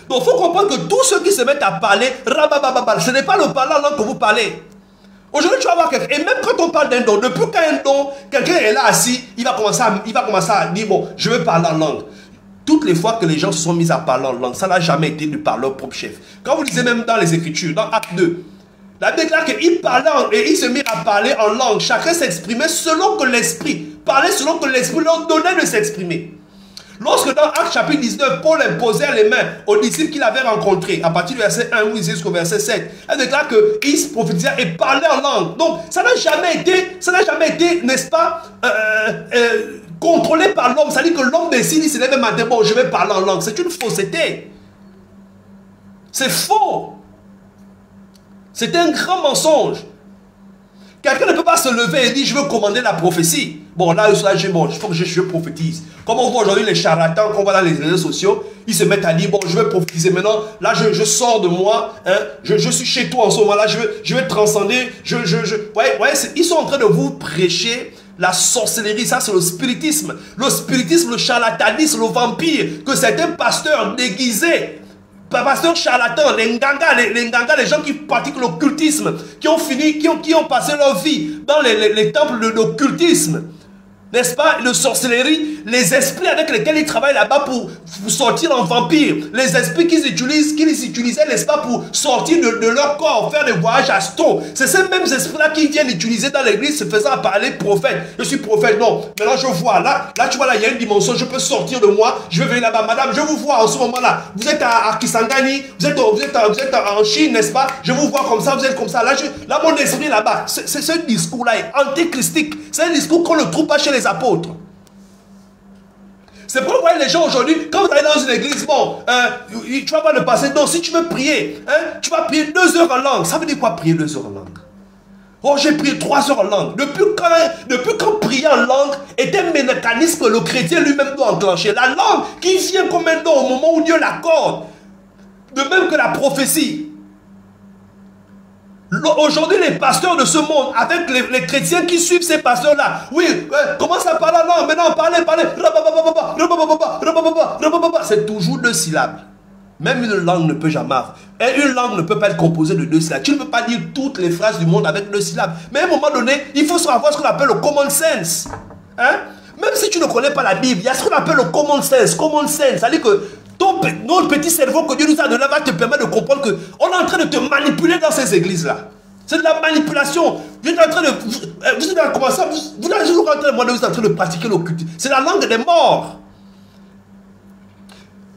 Donc il faut comprendre que tous ceux qui se mettent à parler, ce n'est pas le parler en langue que vous parlez. Aujourd'hui, tu vas voir quelqu'un, et même quand on parle d'un don, depuis qu'un don, quelqu'un est là assis, il va commencer à dire, bon, je vais parler en langue. Toutes les fois que les gens se sont mis à parler en langue, ça n'a jamais été de par leur propre chef. Quand vous lisez même dans les Écritures, dans Acte 2, la Bible déclare qu'il parlait et il se mit à parler en langue. Chacun s'exprimait selon que l'Esprit, parlait selon que l'Esprit leur donnait de s'exprimer. Lorsque dans Acte chapitre 19, Paul imposait les mains aux disciples qu'il avait rencontrés, à partir du verset 1 jusqu'au verset 7, elle déclare qu'ils prophétisaient et parlaient en langue. Donc, ça n'a jamais été, n'est-ce pas, contrôlé par l'homme. C'est-à-dire que l'homme décide, il se lève un matin, bon, je vais parler en langue. C'est une fausseté. C'est faux. C'est un grand mensonge. Quelqu'un ne peut pas se lever et dire, je veux commander la prophétie. Bon, là, il faut que je prophétise. Comme on voit aujourd'hui les charlatans qu'on voit dans les réseaux sociaux, ils se mettent à dire, bon, je veux prophétiser maintenant. Là, je sors de moi. Hein, je suis chez toi en ce moment-là. Je vais transcender. Ils sont en train de vous prêcher la sorcellerie. Ça, c'est le spiritisme. Le spiritisme, le charlatanisme, le vampire que certains pasteurs déguisés, pasteurs charlatans, les ngangas, les gens qui pratiquent l'occultisme, qui ont passé leur vie dans les temples de l'occultisme, n'est-ce pas, de sorcellerie, les esprits avec lesquels ils travaillent là-bas pour sortir en vampire, les esprits qu'ils utilisaient, n'est-ce pas, pour sortir de leur corps, faire des voyages astraux. C'est ces mêmes esprits-là qui viennent utiliser dans l'église, se faisant parler prophète. Je suis prophète, non. Maintenant je vois, là tu vois, là il y a une dimension, je peux sortir de moi, je vais venir là-bas. Madame, je vous vois en ce moment-là. Vous êtes à Kisangani, vous êtes en Chine, n'est-ce pas? Je vous vois comme ça, vous êtes comme ça. Là mon esprit là-bas, ce discours-là est antéchristique. C'est un discours qu'on ne trouve pas chez les apôtres. C'est pourquoi les gens aujourd'hui, quand vous allez dans une église, bon, tu vas pas le passer. Non, si tu veux prier, hein, tu vas prier 2 heures en langue. Ça veut dire quoi prier 2 heures en langue? Oh, j'ai prié 3 heures en langue. Depuis quand prier en langue est un mécanisme que le chrétien lui-même doit enclencher. La langue qui vient comme un don au moment où Dieu l'accorde. De même que la prophétie. Aujourd'hui, les pasteurs de ce monde, avec les chrétiens qui suivent ces pasteurs-là, oui, commence à parler en langue, maintenant parler, c'est toujours 2 syllabes. Même une langue ne peut jamais. Et une langue ne peut pas être composée de 2 syllabes. Tu ne peux pas dire toutes les phrases du monde avec 2 syllabes. Mais à un moment donné, il faut savoir ce qu'on appelle le common sense. Hein? Même si tu ne connais pas la Bible, il y a ce qu'on appelle le common sense. Common sense, c'est-à-dire que notre petit cerveau que Dieu nous a donné va te permettre de comprendre qu'on est en train de te manipuler dans ces églises-là. C'est de la manipulation. Vous êtes en train de... Vous êtes en train de pratiquer l'occultisme. C'est la langue des morts.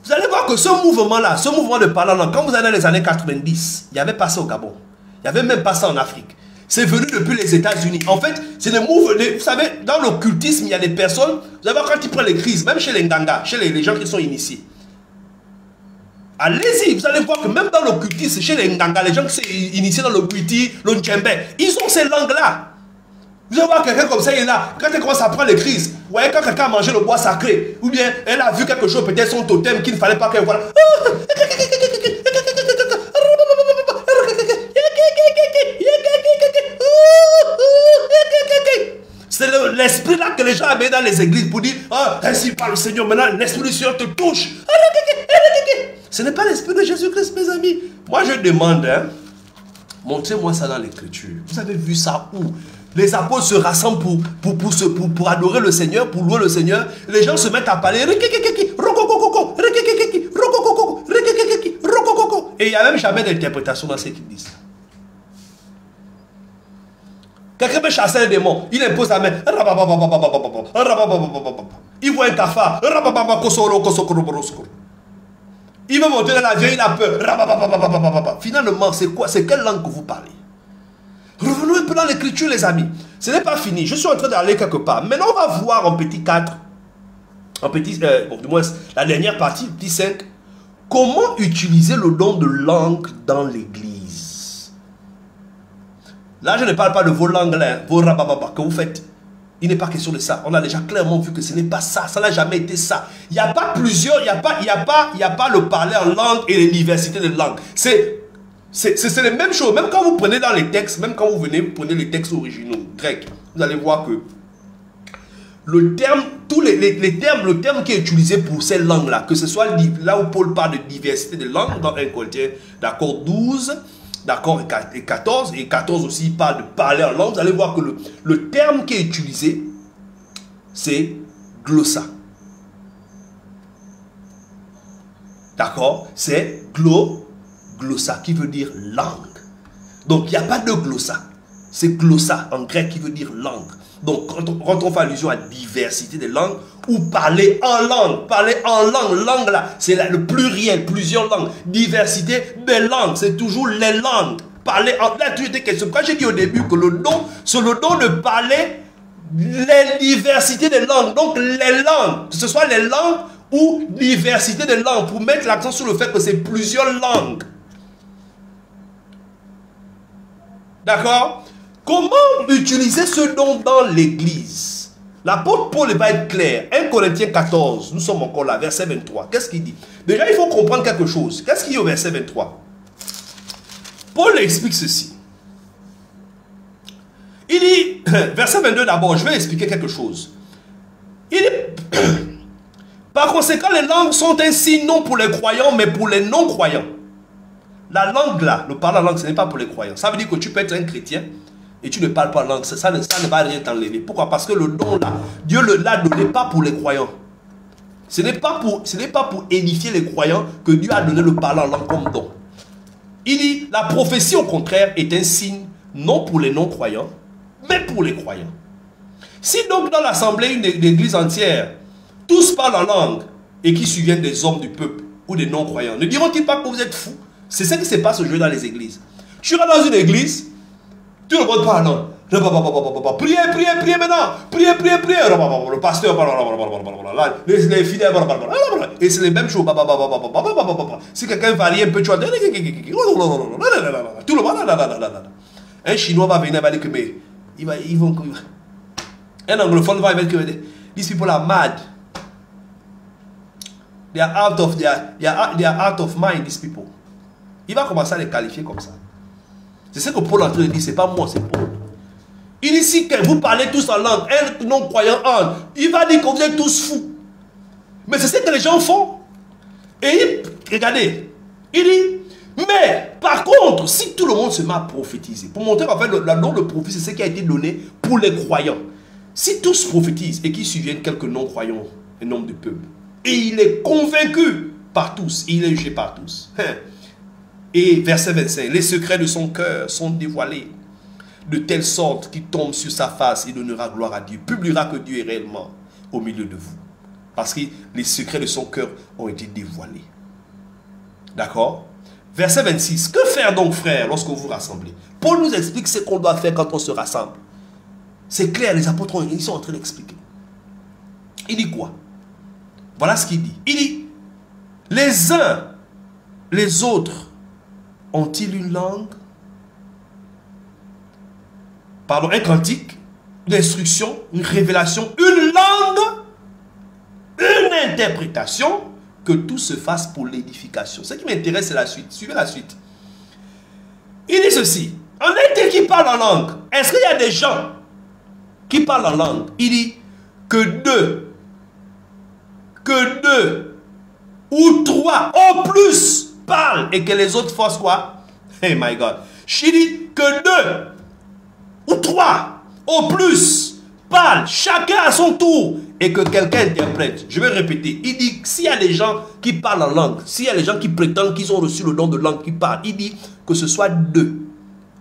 Vous allez voir que ce mouvement-là, ce mouvement de parler en langue, quand vous allez dans les années 90, il n'y avait pas ça au Gabon. Il n'y avait même pas ça en Afrique. C'est venu depuis les États-Unis. En fait, c'est des mouvements. Vous savez, dans l'occultisme, il y a des personnes, vous allez voir quand ils prennent les crises, même chez les Nganga, chez les gens qui sont initiés. Allez-y, vous allez voir que même dans l'occultisme, chez les Nganga, les gens qui sont initiés dans le Bwiti, le Ndjembe, ils ont ces langues-là. Vous allez voir quelqu'un comme ça, il est là. Quand il commence à prendre les crises, vous voyez, quand quelqu'un a mangé le bois sacré, ou bien elle a vu quelque chose, peut-être son totem qu'il ne fallait pas qu'elle voie. C'est l'esprit là que les gens avaient dans les églises pour dire, ah, ainsi parle le Seigneur, maintenant l'esprit du Seigneur te touche. Ce n'est pas l'esprit de Jésus-Christ, mes amis. Moi, je demande, hein, montrez-moi ça dans l'écriture. Vous avez vu ça où? Les apôtres se rassemblent pour adorer le Seigneur, pour louer le Seigneur. Les gens se mettent à parler. Et il n'y a même jamais d'interprétation dans ce qu'ils disent. Quelqu'un peut chasser un démon. Il impose la main. Il voit un cafard. Il veut monter dans l'avion, il a peur. Finalement, c'est quoi? C'est quelle langue que vous parlez? Revenons un peu dans l'écriture, les amis. Ce n'est pas fini. Je suis en train d'aller quelque part. Maintenant, on va voir en petit 4, en petit, bon, du moins, la dernière partie, petit 5, comment utiliser le don de langue dans l'église. Là, je ne parle pas de vos langues, là, vos rabababa que vous faites. Il n'est pas question de ça. On a déjà clairement vu que ce n'est pas ça. Ça n'a jamais été ça. Il n'y a pas plusieurs, il n'y a pas le parler en langue et les diversités de langues. C'est les mêmes choses. Même quand vous prenez dans les textes, même quand vous venez, vous prenez les textes originaux grecs, vous allez voir que le terme, le terme qui est utilisé pour ces langues-là, que ce soit là où Paul parle de diversité de langues, dans 1 Corinthiens, d'accord, 12, d'accord, et 14, et 14 aussi, il parle de parler en langue. Vous allez voir que le terme qui est utilisé, c'est glossa. D'accord? C'est glossa, qui veut dire langue. Donc, il n'y a pas de glossa. C'est glossa, en grec, qui veut dire langue. Donc, quand on fait allusion à diversité des langues, ou parler en langue, langue là, c'est le pluriel, plusieurs langues. Diversité des langues, c'est toujours les langues. Parler en là, tu étais question. Quand j'ai dit au début que le don, c'est le don de parler les diversités des langues. Donc, les langues, que ce soit les langues ou diversité des langues, pour mettre l'accent sur le fait que c'est plusieurs langues. D'accord? Comment utiliser ce don dans l'église? L'apôtre Paul va être clair. 1 Corinthiens 14, nous sommes encore là, verset 23. Qu'est-ce qu'il dit? Déjà, il faut comprendre quelque chose. Qu'est-ce qu'il dit au verset 23? Paul explique ceci. Il dit, verset 22 d'abord, je vais expliquer quelque chose. Il dit, par conséquent, les langues sont un signe non pour les croyants, mais pour les non-croyants. La langue là, le parler en langue, ce n'est pas pour les croyants. Ça veut dire que tu peux être un chrétien et tu ne parles pas en langue. Ça ne va rien t'enlever. Pourquoi? Parce que le don là, Dieu l'a donné pas pour les croyants. Ce n'est pas pour édifier les croyants que Dieu a donné le parler en langue comme don. Il dit, la prophétie au contraire est un signe non pour les non-croyants, mais pour les croyants. Si donc dans l'assemblée, une église entière, tous parlent en langue et qui surviennent des hommes du peuple ou des non-croyants, ne diront-ils pas que vous êtes fous? C'est ce qui se passe aujourd'hui dans les églises. Tu vas dans une église, tout le monde parle en langue. Priez maintenant. Priez. Le pasteur parle. Les fidèles parlent. Et c'est les mêmes choses. Si quelqu'un varie un peu, tu vas dire. Tout le monde. Un Chinois va venir, va dire que mais ils vont. Un anglophone va venir que these people are mad. They are out of mind, these people. Il va commencer à les qualifier comme ça. C'est ce que Paul est en train de dire, c'est pas moi, c'est Paul. Il dit si vous parlez tous en langue, un non-croyant en, il va dire que vous êtes tous fous. Mais c'est ce que les gens font. Et regardez, il dit, mais par contre, si tout le monde se met à prophétiser, pour montrer qu'en fait, le nom de prophétie, c'est ce qui a été donné pour les croyants. Si tous prophétisent et qu'ils suiviennent quelques non-croyants, un nombre de peuple, et il est convaincu par tous, il est jugé par tous. Et verset 25, les secrets de son cœur sont dévoilés, de telle sorte qu'il tombe sur sa face et donnera gloire à Dieu, publiera que Dieu est réellement au milieu de vous. Parce que les secrets de son cœur ont été dévoilés. D'accord? Verset 26, que faire donc, frères, lorsque vous vous rassemblez? Paul nous explique ce qu'on doit faire quand on se rassemble. C'est clair, les apôtres ils sont en train d'expliquer. Il dit quoi? Voilà ce qu'il dit. Il dit, les uns, les autres, ont-ils une langue? Pardon, un cantique, instruction, une révélation, une langue, une interprétation, que tout se fasse pour l'édification. Ce qui m'intéresse, c'est la suite. Suivez la suite. Il dit ceci. En est-il qui parle en langue? Est-ce qu'il y a des gens qui parlent en langue? Il dit que deux ou trois au plus parlent et que les autres fassent quoi? Hey my God. Il dit que deux ou trois au plus parlent, chacun à son tour, et que quelqu'un interprète. Je vais répéter. Il dit s'il y a des gens qui parlent en langue, s'il y a des gens qui prétendent qu'ils ont reçu le don de langue qui parlent, il dit que ce soit deux.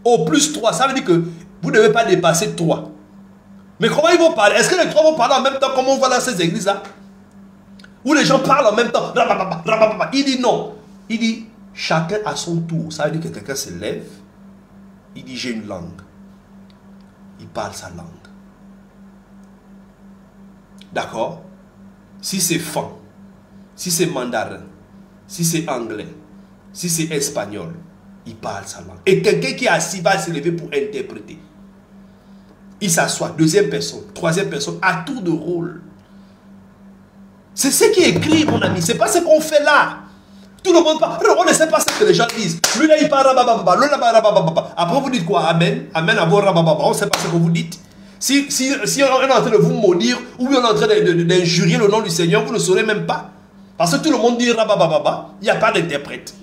Au plus trois. Ça veut dire que vous ne devez pas dépasser trois. Mais comment ils vont parler? Est-ce que les trois vont parler en même temps comme on voit dans ces églises-là? Où les gens parlent en même temps. Il dit non. Il dit chacun à son tour. Ça veut dire que quelqu'un se lève. Il dit j'ai une langue. Il parle sa langue. D'accord? Si c'est fan, si c'est mandarin, si c'est anglais, si c'est espagnol, il parle sa langue. Et quelqu'un qui est assis va se lever pour interpréter. Il s'assoit, deuxième personne, troisième personne, à tour de rôle. C'est ce qui est écrit, mon ami. C'est pas ce qu'on fait là. Tout le monde parle. On ne sait pas ce que les gens disent. Lui là, il parle rabababa. Lui là, rabababa. Après, vous dites quoi? Amen. Amen à vos rabababa. On ne sait pas ce que vous dites. Si on est en train de vous maudire ou on est en train d'injurier le nom du Seigneur, vous ne saurez même pas. Parce que tout le monde dit rabababa. Il n'y a pas d'interprète.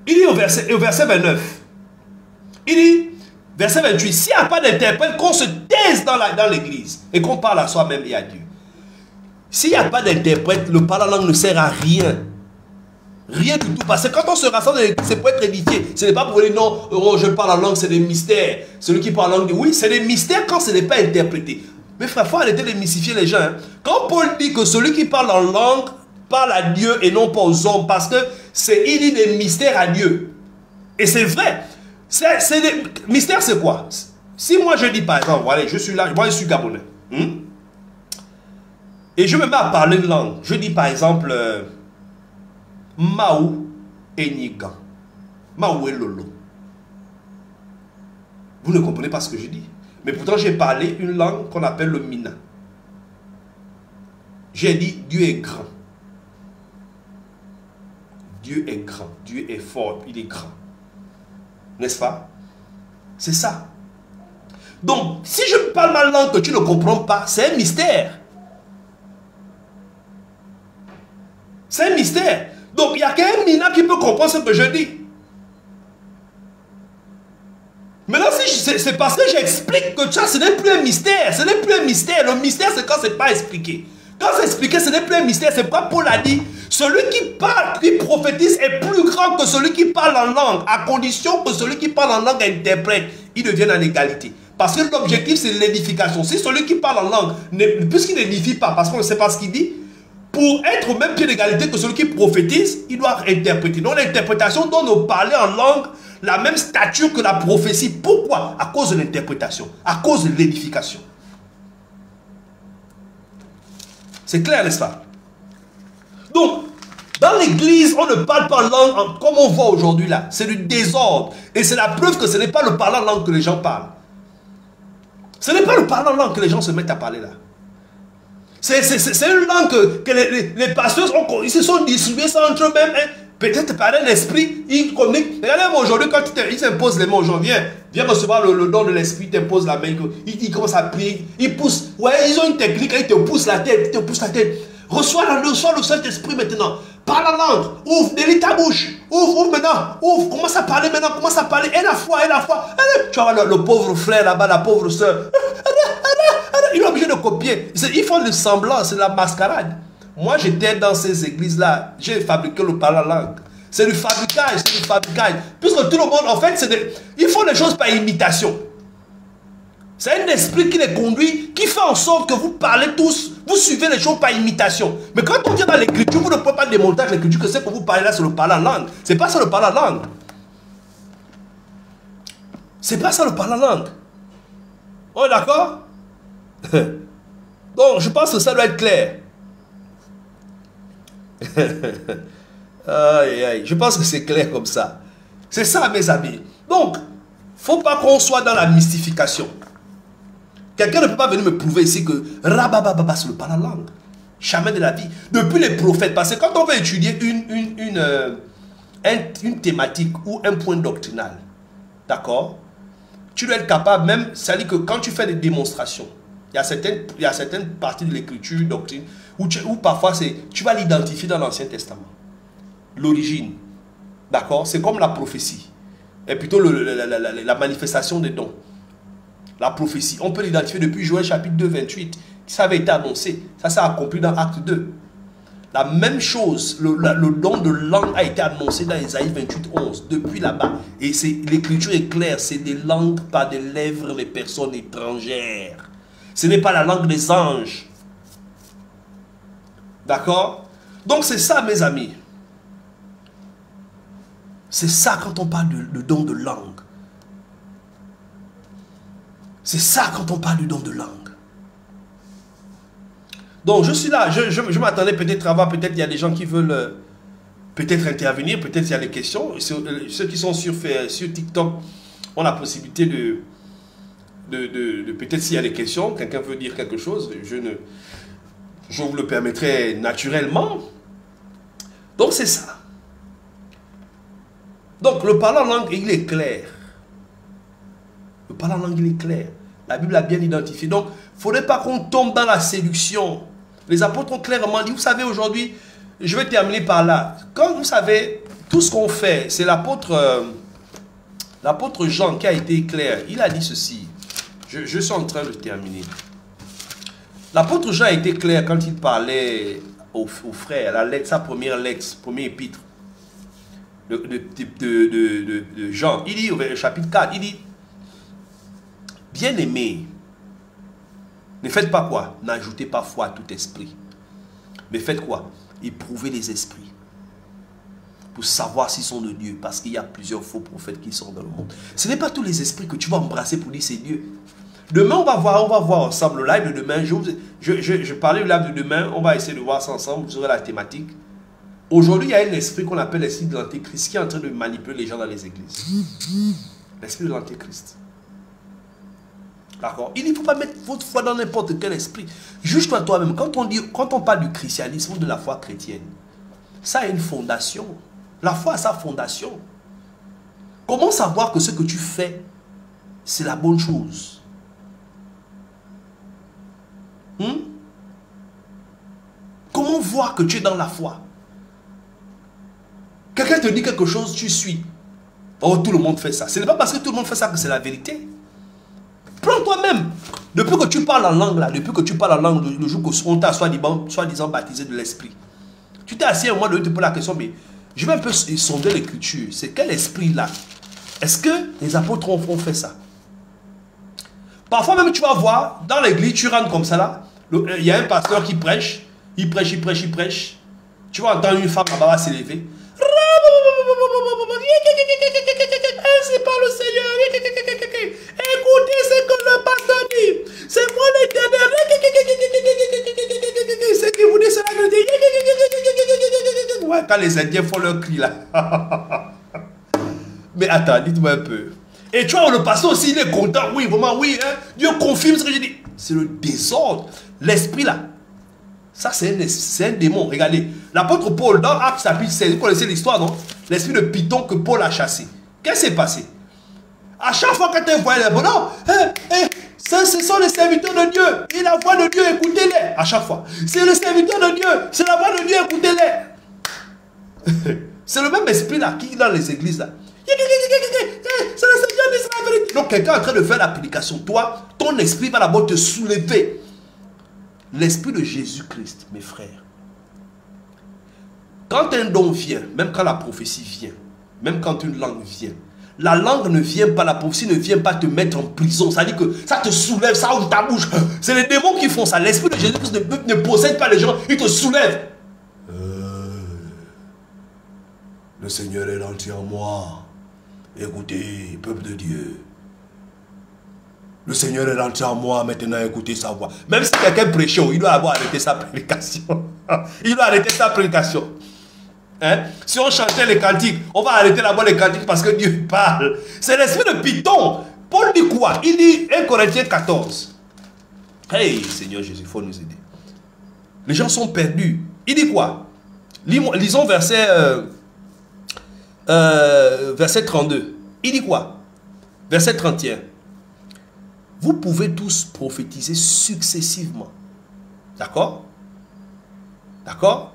Il dit au verset 29. Il dit, verset 28, s'il n'y a pas d'interprète, qu'on se taise dans l'église et qu'on parle à soi-même et à Dieu. S'il n'y a pas d'interprète, le parler en langue ne sert à rien. Rien du tout. Parce que quand on se rassemble, c'est pour être édifié. Ce n'est pas pour dire non, oh, je parle en langue, c'est des mystères. Celui qui parle en langue, oui, c'est des mystères quand ce n'est pas interprété. Mais frère, il faut arrêter de mystifier les gens. Hein. Quand Paul dit que celui qui parle en langue parle à Dieu et non pas aux hommes, parce que il dit des mystères à Dieu. Et c'est vrai. Mystère, c'est quoi? Si moi je dis par exemple, voilà, je suis là, moi je suis Gabonais. Et je me mets à parler une langue. Je dis par exemple, Maou et Nigan. Maou et Lolo. Vous ne comprenez pas ce que je dis. Mais pourtant j'ai parlé une langue qu'on appelle le Mina. J'ai dit Dieu est grand. Dieu est grand. Dieu est fort. Il est grand. N'est-ce pas? C'est ça. Donc, si je parle ma langue que tu ne comprends pas, c'est un mystère. C'est un mystère. Donc, il n'y a qu'un Mina qui peut comprendre ce que je dis. Maintenant, c'est parce que j'explique que ça, ce n'est plus un mystère. Ce n'est plus un mystère. Le mystère, c'est quand ce n'est pas expliqué. Quand c'est expliqué, ce n'est plus un mystère. C'est pourquoi Paul a dit, celui qui parle, qui prophétise est plus grand que celui qui parle en langue, à condition que celui qui parle en langue interprète, il devienne en égalité. Parce que l'objectif, c'est l'édification. Si celui qui parle en langue, puisqu'il n'édifie pas, parce qu'on ne sait pas ce qu'il dit, pour être au même pied d'égalité que celui qui prophétise, il doit interpréter. Donc l'interprétation donne au parler en langue la même stature que la prophétie. Pourquoi? À cause de l'interprétation, à cause de l'édification. C'est clair, n'est-ce pas? Donc, dans l'église, on ne parle pas en langue comme on voit aujourd'hui là. C'est du désordre. Et c'est la preuve que ce n'est pas le parler en langue que les gens parlent. Ce n'est pas le parler en langue que les gens se mettent à parler là. C'est une langue que les pasteurs ils se sont distribués ça entre eux-mêmes. Hein. Peut-être par un esprit, ils communiquent. Regardez-moi aujourd'hui, quand ils s'imposent les mains aux gens, viens recevoir le don de l'esprit, ils t'imposent la main, ils commencent à prier, ils poussent. Ouais, ils ont une technique, ils te poussent la tête, ils te poussent la tête. Reçois le Saint-Esprit maintenant. Parle en langue. Ouvre, délie ta bouche. Ouvre maintenant. Ouvre. Commence à parler maintenant. Commence à parler. Et la foi. Tu vas voir le pauvre frère là-bas, la pauvre soeur. Il est obligé de copier. Ils font le semblant. C'est la mascarade. Moi, j'étais dans ces églises-là. J'ai fabriqué le parler en langue. C'est du fabricage. C'est du fabricage. Puisque tout le monde, en fait, ils font les choses par imitation. C'est un esprit qui les conduit, qui fait en sorte que vous parlez tous, vous suivez les choses par imitation. Mais quand on vient dans l'écriture, vous ne pouvez pas démontrer avec l'écriture que ce que vous parlez là, c'est le parler en langue. C'est pas ça le parler en langue. C'est pas ça le parler en langue. On est d'accord? Donc, je pense que ça doit être clair. Aïe, aïe. Je pense que c'est clair comme ça. C'est ça, mes amis. Donc, faut pas qu'on soit dans la mystification. Quelqu'un ne peut pas venir me prouver ici que Rabababa, c'est le pas la langue. Jamais de la vie. Depuis les prophètes, parce que quand on veut étudier une thématique ou un point doctrinal, d'accord, tu dois être capable même, c'est-à-dire que quand tu fais des démonstrations, il y a certaines parties de l'écriture, doctrine, où parfois tu vas l'identifier dans l'Ancien Testament. L'origine, d'accord, c'est comme la prophétie, et plutôt la manifestation des dons. La prophétie, on peut l'identifier depuis Joël chapitre 2, 28, ça avait été annoncé, ça s'est accompli dans Acte 2. La même chose, le don de langue a été annoncé dans Isaïe 28, 11, depuis là-bas. Et l'écriture est claire, c'est des langues par des lèvres des personnes étrangères. Ce n'est pas la langue des anges. D'accord? Donc c'est ça, mes amis. C'est ça quand on parle de don de langue. C'est ça quand on parle du don de langue. Donc je suis là, je m'attendais peut-être à avoir, peut-être il y a des gens qui veulent peut-être intervenir, peut-être il y a des questions. Ceux qui sont sur TikTok ont la possibilité de peut-être s'il y a des questions, quelqu'un veut dire quelque chose, je vous le permettrai naturellement. Donc c'est ça. Donc le parlant langue, il est clair. Le parlant langue, il est clair. La Bible l'a bien identifié. Donc, il ne faudrait pas qu'on tombe dans la séduction. Les apôtres ont clairement dit, vous savez, aujourd'hui, je vais terminer par là. Quand vous savez, tout ce qu'on fait, c'est l'apôtre Jean qui a été clair. Il a dit ceci. Je suis en train de terminer. L'apôtre Jean a été clair quand il parlait aux frères, sa première lettre, premier épître de Jean. Il dit au chapitre 4, il dit, bien-aimés, ne faites pas quoi? N'ajoutez pas foi à tout esprit. Mais faites quoi? Éprouvez les esprits. Pour savoir s'ils sont de Dieu. Parce qu'il y a plusieurs faux prophètes qui sont dans le monde. Ce n'est pas tous les esprits que tu vas embrasser pour dire c'est Dieu. Demain, on va voir ensemble le live de demain. Je parlais du live de demain. On va essayer de voir ça ensemble. Vous aurez la thématique. Aujourd'hui, il y a un esprit qu'on appelle l'esprit de l'antéchrist qui est en train de manipuler les gens dans les églises. L'esprit de l'antéchrist. D'accord. Il ne faut pas mettre votre foi dans n'importe quel esprit. Juge-toi toi-même. Quand on parle du christianisme ou de la foi chrétienne, ça a une fondation. La foi a sa fondation. Comment savoir que ce que tu fais, c'est la bonne chose? Comment voir que tu es dans la foi? Quelqu'un te dit quelque chose, tu suis. Oh, tout le monde fait ça. Ce n'est pas parce que tout le monde fait ça que c'est la vérité. Prends toi-même. Depuis que tu parles en langue là, depuis que tu parles en langue le jour qu'on t'a soi-disant baptisé de l'esprit, tu t'es assis à un moment donné, tu te poses la question, mais je vais un peu sonder l'écriture. C'est quel esprit là? Est-ce que les apôtres ont fait ça? Parfois même tu vas voir, dans l'église, tu rentres comme ça là, il y a un pasteur qui prêche, il prêche. Tu vas entendre une femme là-bas s'élever. C'est pas le Seigneur. Écoutez ce que le pasteur dit. C'est moi l'Éternel. C'est qui vous dit c'est la vérité. Ouais, quand les Indiens font leur cri là. Mais attends, dites-moi un peu. Et tu vois, le pasteur aussi, il est content. Oui, vraiment, oui. Hein? Dieu confirme ce que j'ai dit. C'est le désordre. L'esprit là. Ça, c'est un démon. Regardez. L'apôtre Paul, dans Actes chapitre 16, vous connaissez l'histoire, non? L'esprit de Python que Paul a chassé. Qu'est-ce qui s'est passé? À chaque fois que tu voyais les bonhommes, ce sont les serviteurs de Dieu. Et la voix de Dieu, écoutez-les. À chaque fois. C'est le serviteur de Dieu. C'est la voix de Dieu, écoutez-les. C'est le même esprit là qui est dans les églises là. C'est le Seigneur, c'est la vérité. Donc quelqu'un est en train de faire l'application. Toi, ton esprit va d'abord te soulever. L'esprit de Jésus-Christ, mes frères. Quand un don vient, même quand la prophétie vient, même quand une langue vient, la langue ne vient pas, la prophétie ne vient pas te mettre en prison. Ça dit que ça te soulève, ça ouvre ta bouche. C'est les démons qui font ça. L'esprit de Jésus-Christ ne possède pas les gens, il te soulève. Le Seigneur est entier en moi. Écoutez, peuple de Dieu. Le Seigneur est rentré en moi, maintenant écoutez sa voix. Même si quelqu'un prêchait, il doit avoir arrêté sa prédication. Il doit arrêter sa prédication. Hein? Si on chantait les cantiques, on va arrêter là-bas les cantiques parce que Dieu parle. C'est l'esprit de Python. Paul dit quoi? Il dit 1 Corinthiens 14. Hey, Seigneur Jésus, il faut nous aider. Les gens sont perdus. Il dit quoi? Lisons verset 32. Il dit quoi? Verset 31. Vous pouvez tous prophétiser successivement. D'accord? D'accord?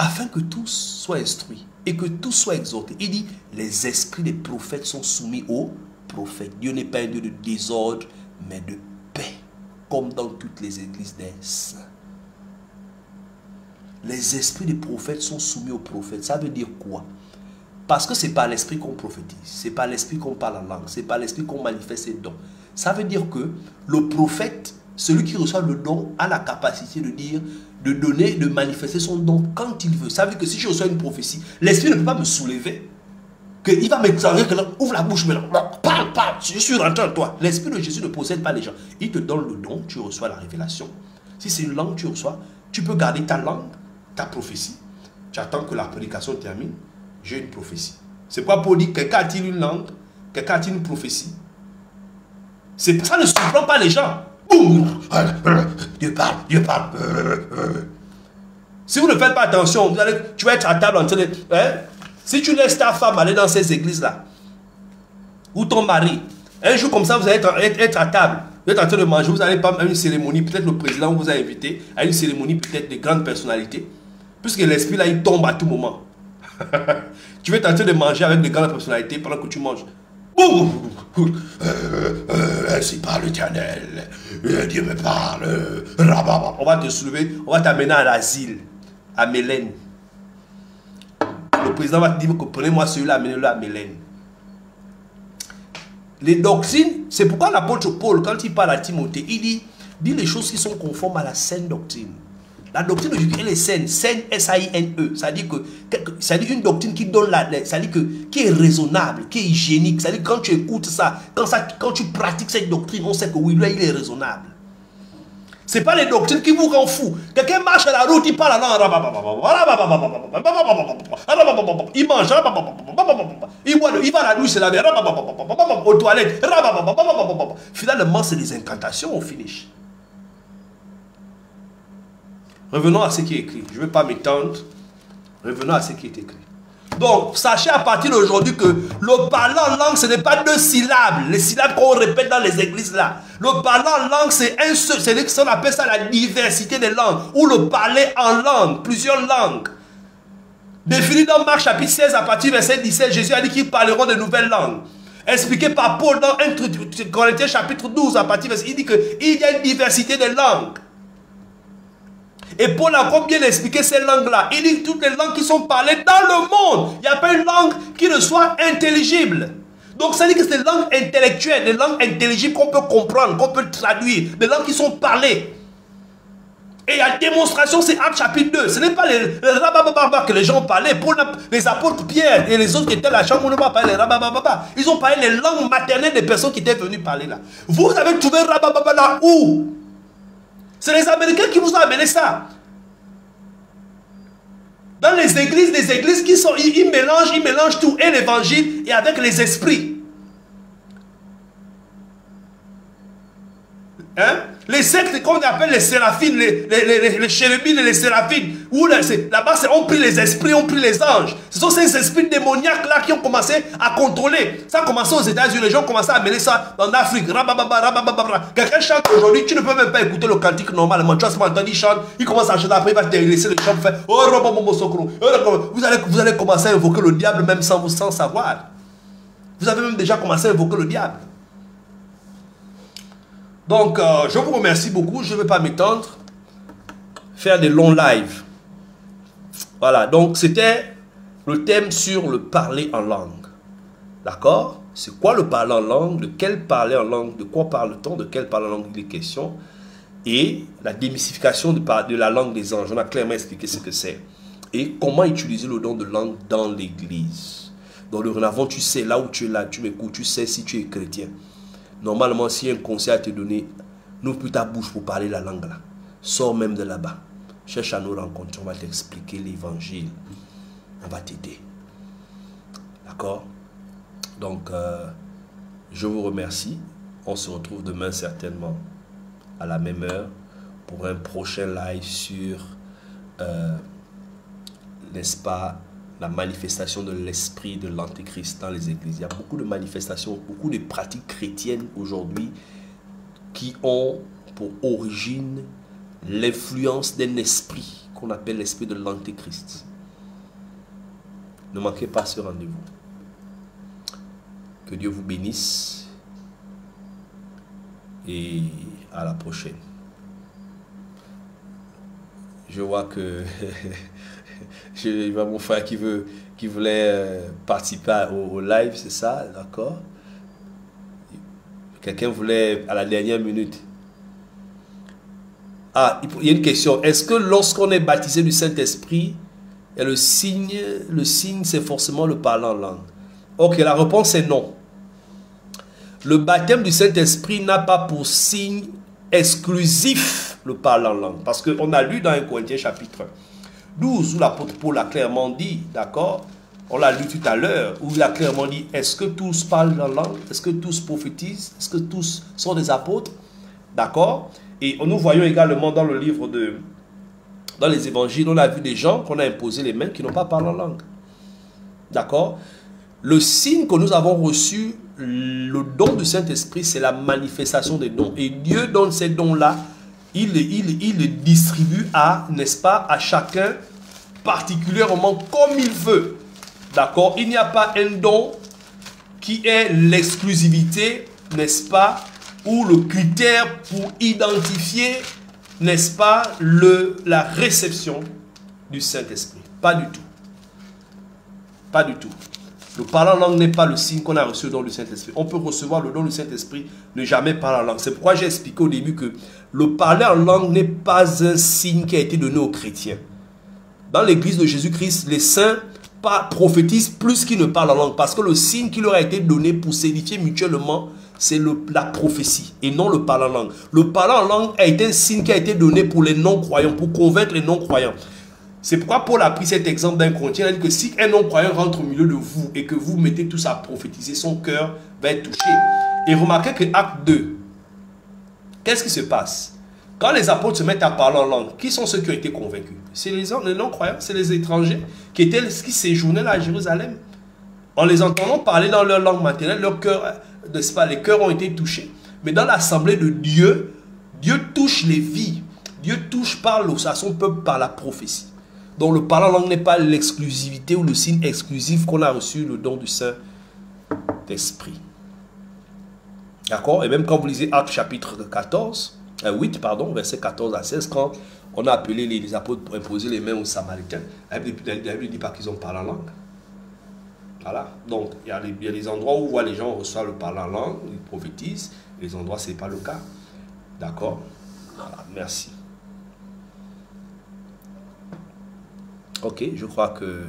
Afin que tous soient instruits et que tous soient exhortés. Il dit, les esprits des prophètes sont soumis aux prophètes. Dieu n'est pas un Dieu de désordre, mais de paix, comme dans toutes les églises des saints. Les esprits des prophètes sont soumis aux prophètes. Ça veut dire quoi? Parce que ce n'est pas l'esprit qu'on prophétise, ce n'est pas l'esprit qu'on parle en langue, ce n'est pas l'esprit qu'on manifeste ses dons. Ça veut dire que le prophète, celui qui reçoit le don, a la capacité de dire, de donner, de manifester son don quand il veut. Ça veut dire que si je reçois une prophétie, l'esprit ne peut pas me soulever. Il va m'exagérer que là, ouvre la bouche maintenant, parle, parle, je suis rentré en toi. L'esprit de Jésus ne possède pas les gens. Il te donne le don, tu reçois la révélation. Si c'est une langue que tu reçois, tu peux garder ta langue, ta prophétie. Tu attends que la prédication termine, j'ai une prophétie. C'est pas pour dire quelqu'un a-t-il une langue, quelqu'un a-t-il une prophétie. Ça ne surprend pas les gens. Boum! Dieu parle, Dieu parle. Si vous ne faites pas attention, tu vas être à table en train de... Hein? Si tu laisses ta femme aller dans ces églises-là, ou ton mari, un jour comme ça, vous allez être à table, vous êtes en train de manger, vous allez pas à une cérémonie, peut-être le président vous a invité à une cérémonie, peut-être de grandes personnalités, puisque l'esprit là, il tombe à tout moment. Tu vas être en train de manger avec de grandes personnalités pendant que tu manges. Ainsi parle l'Éternel, Dieu me parle. On va te soulever, on va t'amener à l'asile, à Mélène. Le président va te dire que prenez-moi celui-là, amenez-le à Mélène. Les doctrines, c'est pourquoi l'apôtre Paul, quand il parle à Timothée, il dit les choses qui sont conformes à la saine doctrine. La doctrine de Jésus, elle est saine, saine, S-A-I-N-E. C'est-à-dire une doctrine qui donne qui est raisonnable, qui est hygiénique. C'est-à-dire quand tu écoutes ça, quand tu pratiques cette doctrine, on sait que oui, là, il est raisonnable. Ce n'est pas les doctrines qui vous rendent fou. Quelqu'un marche à la route, il parle en il mange, il va à la douche, c'est la mer, aux toilettes. Finalement, c'est des incantations au finish. Revenons à ce qui est écrit. Je ne vais pas m'étendre. Revenons à ce qui est écrit. Donc, sachez à partir d'aujourd'hui que le parler en langue, ce n'est pas 2 syllabes. Les syllabes qu'on répète dans les églises là. Le parler en langue, c'est un seul. C'est ce qu'on appelle ça la diversité des langues. Ou le parler en langue. Plusieurs langues. Défini dans Marc chapitre 16 à partir du verset 17, Jésus a dit qu'ils parleront de nouvelles langues. Expliqué par Paul dans 1 Corinthiens chapitre 12 à partir du verset, il dit qu'il y a une diversité des langues. Et Paul a encore bien expliqué ces langues-là. Il dit toutes les langues qui sont parlées dans le monde. Il n'y a pas une langue qui ne soit intelligible. Donc ça dit que c'est des langues intellectuelles, des langues intelligibles qu'on peut comprendre, qu'on peut traduire, des langues qui sont parlées. Et la démonstration, c'est Actes chapitre 2. Ce n'est pas les rabababa que les gens parlaient. Pour les apôtres Pierre et les autres qui étaient à la chambre, on ne va pas parler les rabababa. Ils ont parlé les langues maternelles des personnes qui étaient venues parler là. Vous avez trouvé rabababa là où? C'est les Américains qui vous ont amené ça. Dans les églises, des églises qui sont, ils mélangent tout, et l'évangile, et avec les esprits. Hein? Les sectes qu'on appelle les séraphines, les chérubines et les séraphines, où là-bas on prie les esprits, on prie les anges. Ce sont ces esprits démoniaques là qui ont commencé à contrôler. Ça a commencé aux États-Unis, les gens ont commencé à mêler ça en Afrique. Quelqu'un chante aujourd'hui, tu ne peux même pas écouter le cantique normalement. Tu as seulement entendu, il chante, il commence à chanter, après il va te laisser le chant faire. Vous allez commencer à invoquer le diable même sans savoir. Vous avez même déjà commencé à invoquer le diable. Donc, je vous remercie beaucoup. Je ne vais pas m'étendre. Faire des longs lives. Voilà. Donc, c'était le thème sur le parler en langue. D'accord? C'est quoi le parler en langue? De quel parler en langue? De quoi parle-t-on? De quel parler en langue il est question? Et la démystification de la langue des anges. On a clairement expliqué ce que c'est. Et comment utiliser le don de langue dans l'église. Donc, dorénavant, tu sais, là où tu es là, tu m'écoutes, tu sais si tu es chrétien. Normalement, si un conseil à te donner, n'ouvre plus ta bouche pour parler la langue là. Sors même de là-bas. Cherche à nous rencontrer, on va t'expliquer l'évangile. on va t'aider. D'accord? Donc, je vous remercie. On se retrouve demain certainement à la même heure pour un prochain live sur, n'est-ce pas, la manifestation de l'esprit de l'Antéchrist dans les églises. Il y a beaucoup de manifestations, beaucoup de pratiques chrétiennes aujourd'hui qui ont pour origine l'influence d'un esprit qu'on appelle l'esprit de l'Antéchrist. Ne manquez pas ce rendez-vous. Que Dieu vous bénisse et à la prochaine. Je vois que je vois mon frère qui voulait participer au live, c'est ça, d'accord? Quelqu'un voulait à la dernière minute. Ah, il y a une question. Est-ce que lorsqu'on est baptisé du Saint-Esprit, le signe c'est forcément le parler en langue? Ok, la réponse est non. Le baptême du Saint-Esprit n'a pas pour signe exclusif le parler en langue. Parce qu'on a lu dans 1 Corinthiens chapitre 12 où l'apôtre Paul a clairement dit, d'accord, on l'a lu tout à l'heure, où il a clairement dit, est-ce que tous parlent en langue? Est-ce que tous prophétisent? Est-ce que tous sont des apôtres? D'accord? Et nous voyons également dans le livre dans les évangiles, on a vu des gens qu'on a imposé les mains qui n'ont pas parlé en langue. D'accord? Le signe que nous avons reçu, le don du Saint-Esprit, c'est la manifestation des dons. Et Dieu donne ces dons-là, il les distribue à, n'est-ce pas, à chacun particulièrement comme il veut. D'accord? Il n'y a pas un don qui est l'exclusivité, n'est-ce pas, ou le critère pour identifier, n'est-ce pas, la réception du Saint-Esprit. Pas du tout. Pas du tout. Le parler en langue n'est pas le signe qu'on a reçu le don du Saint-Esprit. On peut recevoir le don du Saint-Esprit, ne jamais parler en langue. C'est pourquoi j'ai expliqué au début que le parler en langue n'est pas un signe qui a été donné aux chrétiens. Dans l'église de Jésus-Christ, les saints prophétisent plus qu'ils ne parlent en langue. Parce que le signe qui leur a été donné pour s'édifier mutuellement, c'est la prophétie et non le parler en langue. Le parler en langue a été un signe qui a été donné pour les non-croyants, pour convaincre les non-croyants. C'est pourquoi Paul a pris cet exemple d'un chrétien. Il a dit que si un non-croyant rentre au milieu de vous et que vous mettez tous à prophétiser, son cœur va être touché. Et remarquez que Acte 2, qu'est-ce qui se passe? Quand les apôtres se mettent à parler en langue, qui sont ceux qui ont été convaincus? C'est les non-croyants, c'est les étrangers qui séjournaient là à Jérusalem. En les entendant parler dans leur langue maternelle, leur cœur, n'est-ce pas, les cœurs ont été touchés. Mais dans l'assemblée de Dieu, Dieu touche les vies. Dieu parle à son peuple par la prophétie. Donc le parler en langue n'est pas l'exclusivité ou le signe exclusif qu'on a reçu le don du Saint-Esprit. D'accord? Et même quand vous lisez Actes chapitre 8, verset 14 à 16, quand on a appelé les apôtres pour imposer les mains aux Samaritains, la Bible ne dit pas qu'ils ont parlé en langue. Voilà. Donc il y a des endroits où on voit les gens reçoivent le parler en langue, ils prophétisent, les endroits ce n'est pas le cas. D'accord? Voilà, merci. Ok, je crois que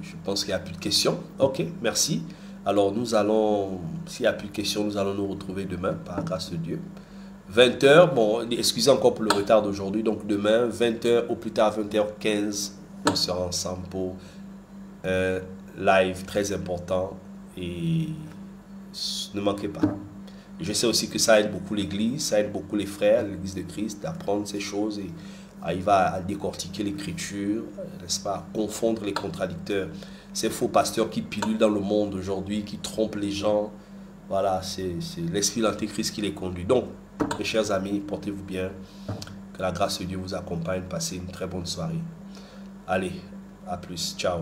je pense qu'il n'y a plus de questions. Ok, merci. Alors nous allons, s'il n'y a plus de questions, nous allons nous retrouver demain, par la grâce de Dieu. 20 h, bon, excusez encore pour le retard d'aujourd'hui, donc demain, 20 h, au plus tard 20h15, on sera ensemble pour un live très important et ne manquez pas. Je sais aussi que ça aide beaucoup l'église, ça aide beaucoup les frères, l'église de Christ, d'apprendre ces choses et il va décortiquer l'écriture, n'est-ce pas, confondre les contradicteurs. Ces faux pasteurs qui pilulent dans le monde aujourd'hui, qui trompent les gens, voilà, c'est l'esprit de l'Antéchrist qui les conduit. Donc, mes chers amis, portez-vous bien, que la grâce de Dieu vous accompagne, passez une très bonne soirée. Allez, à plus, ciao.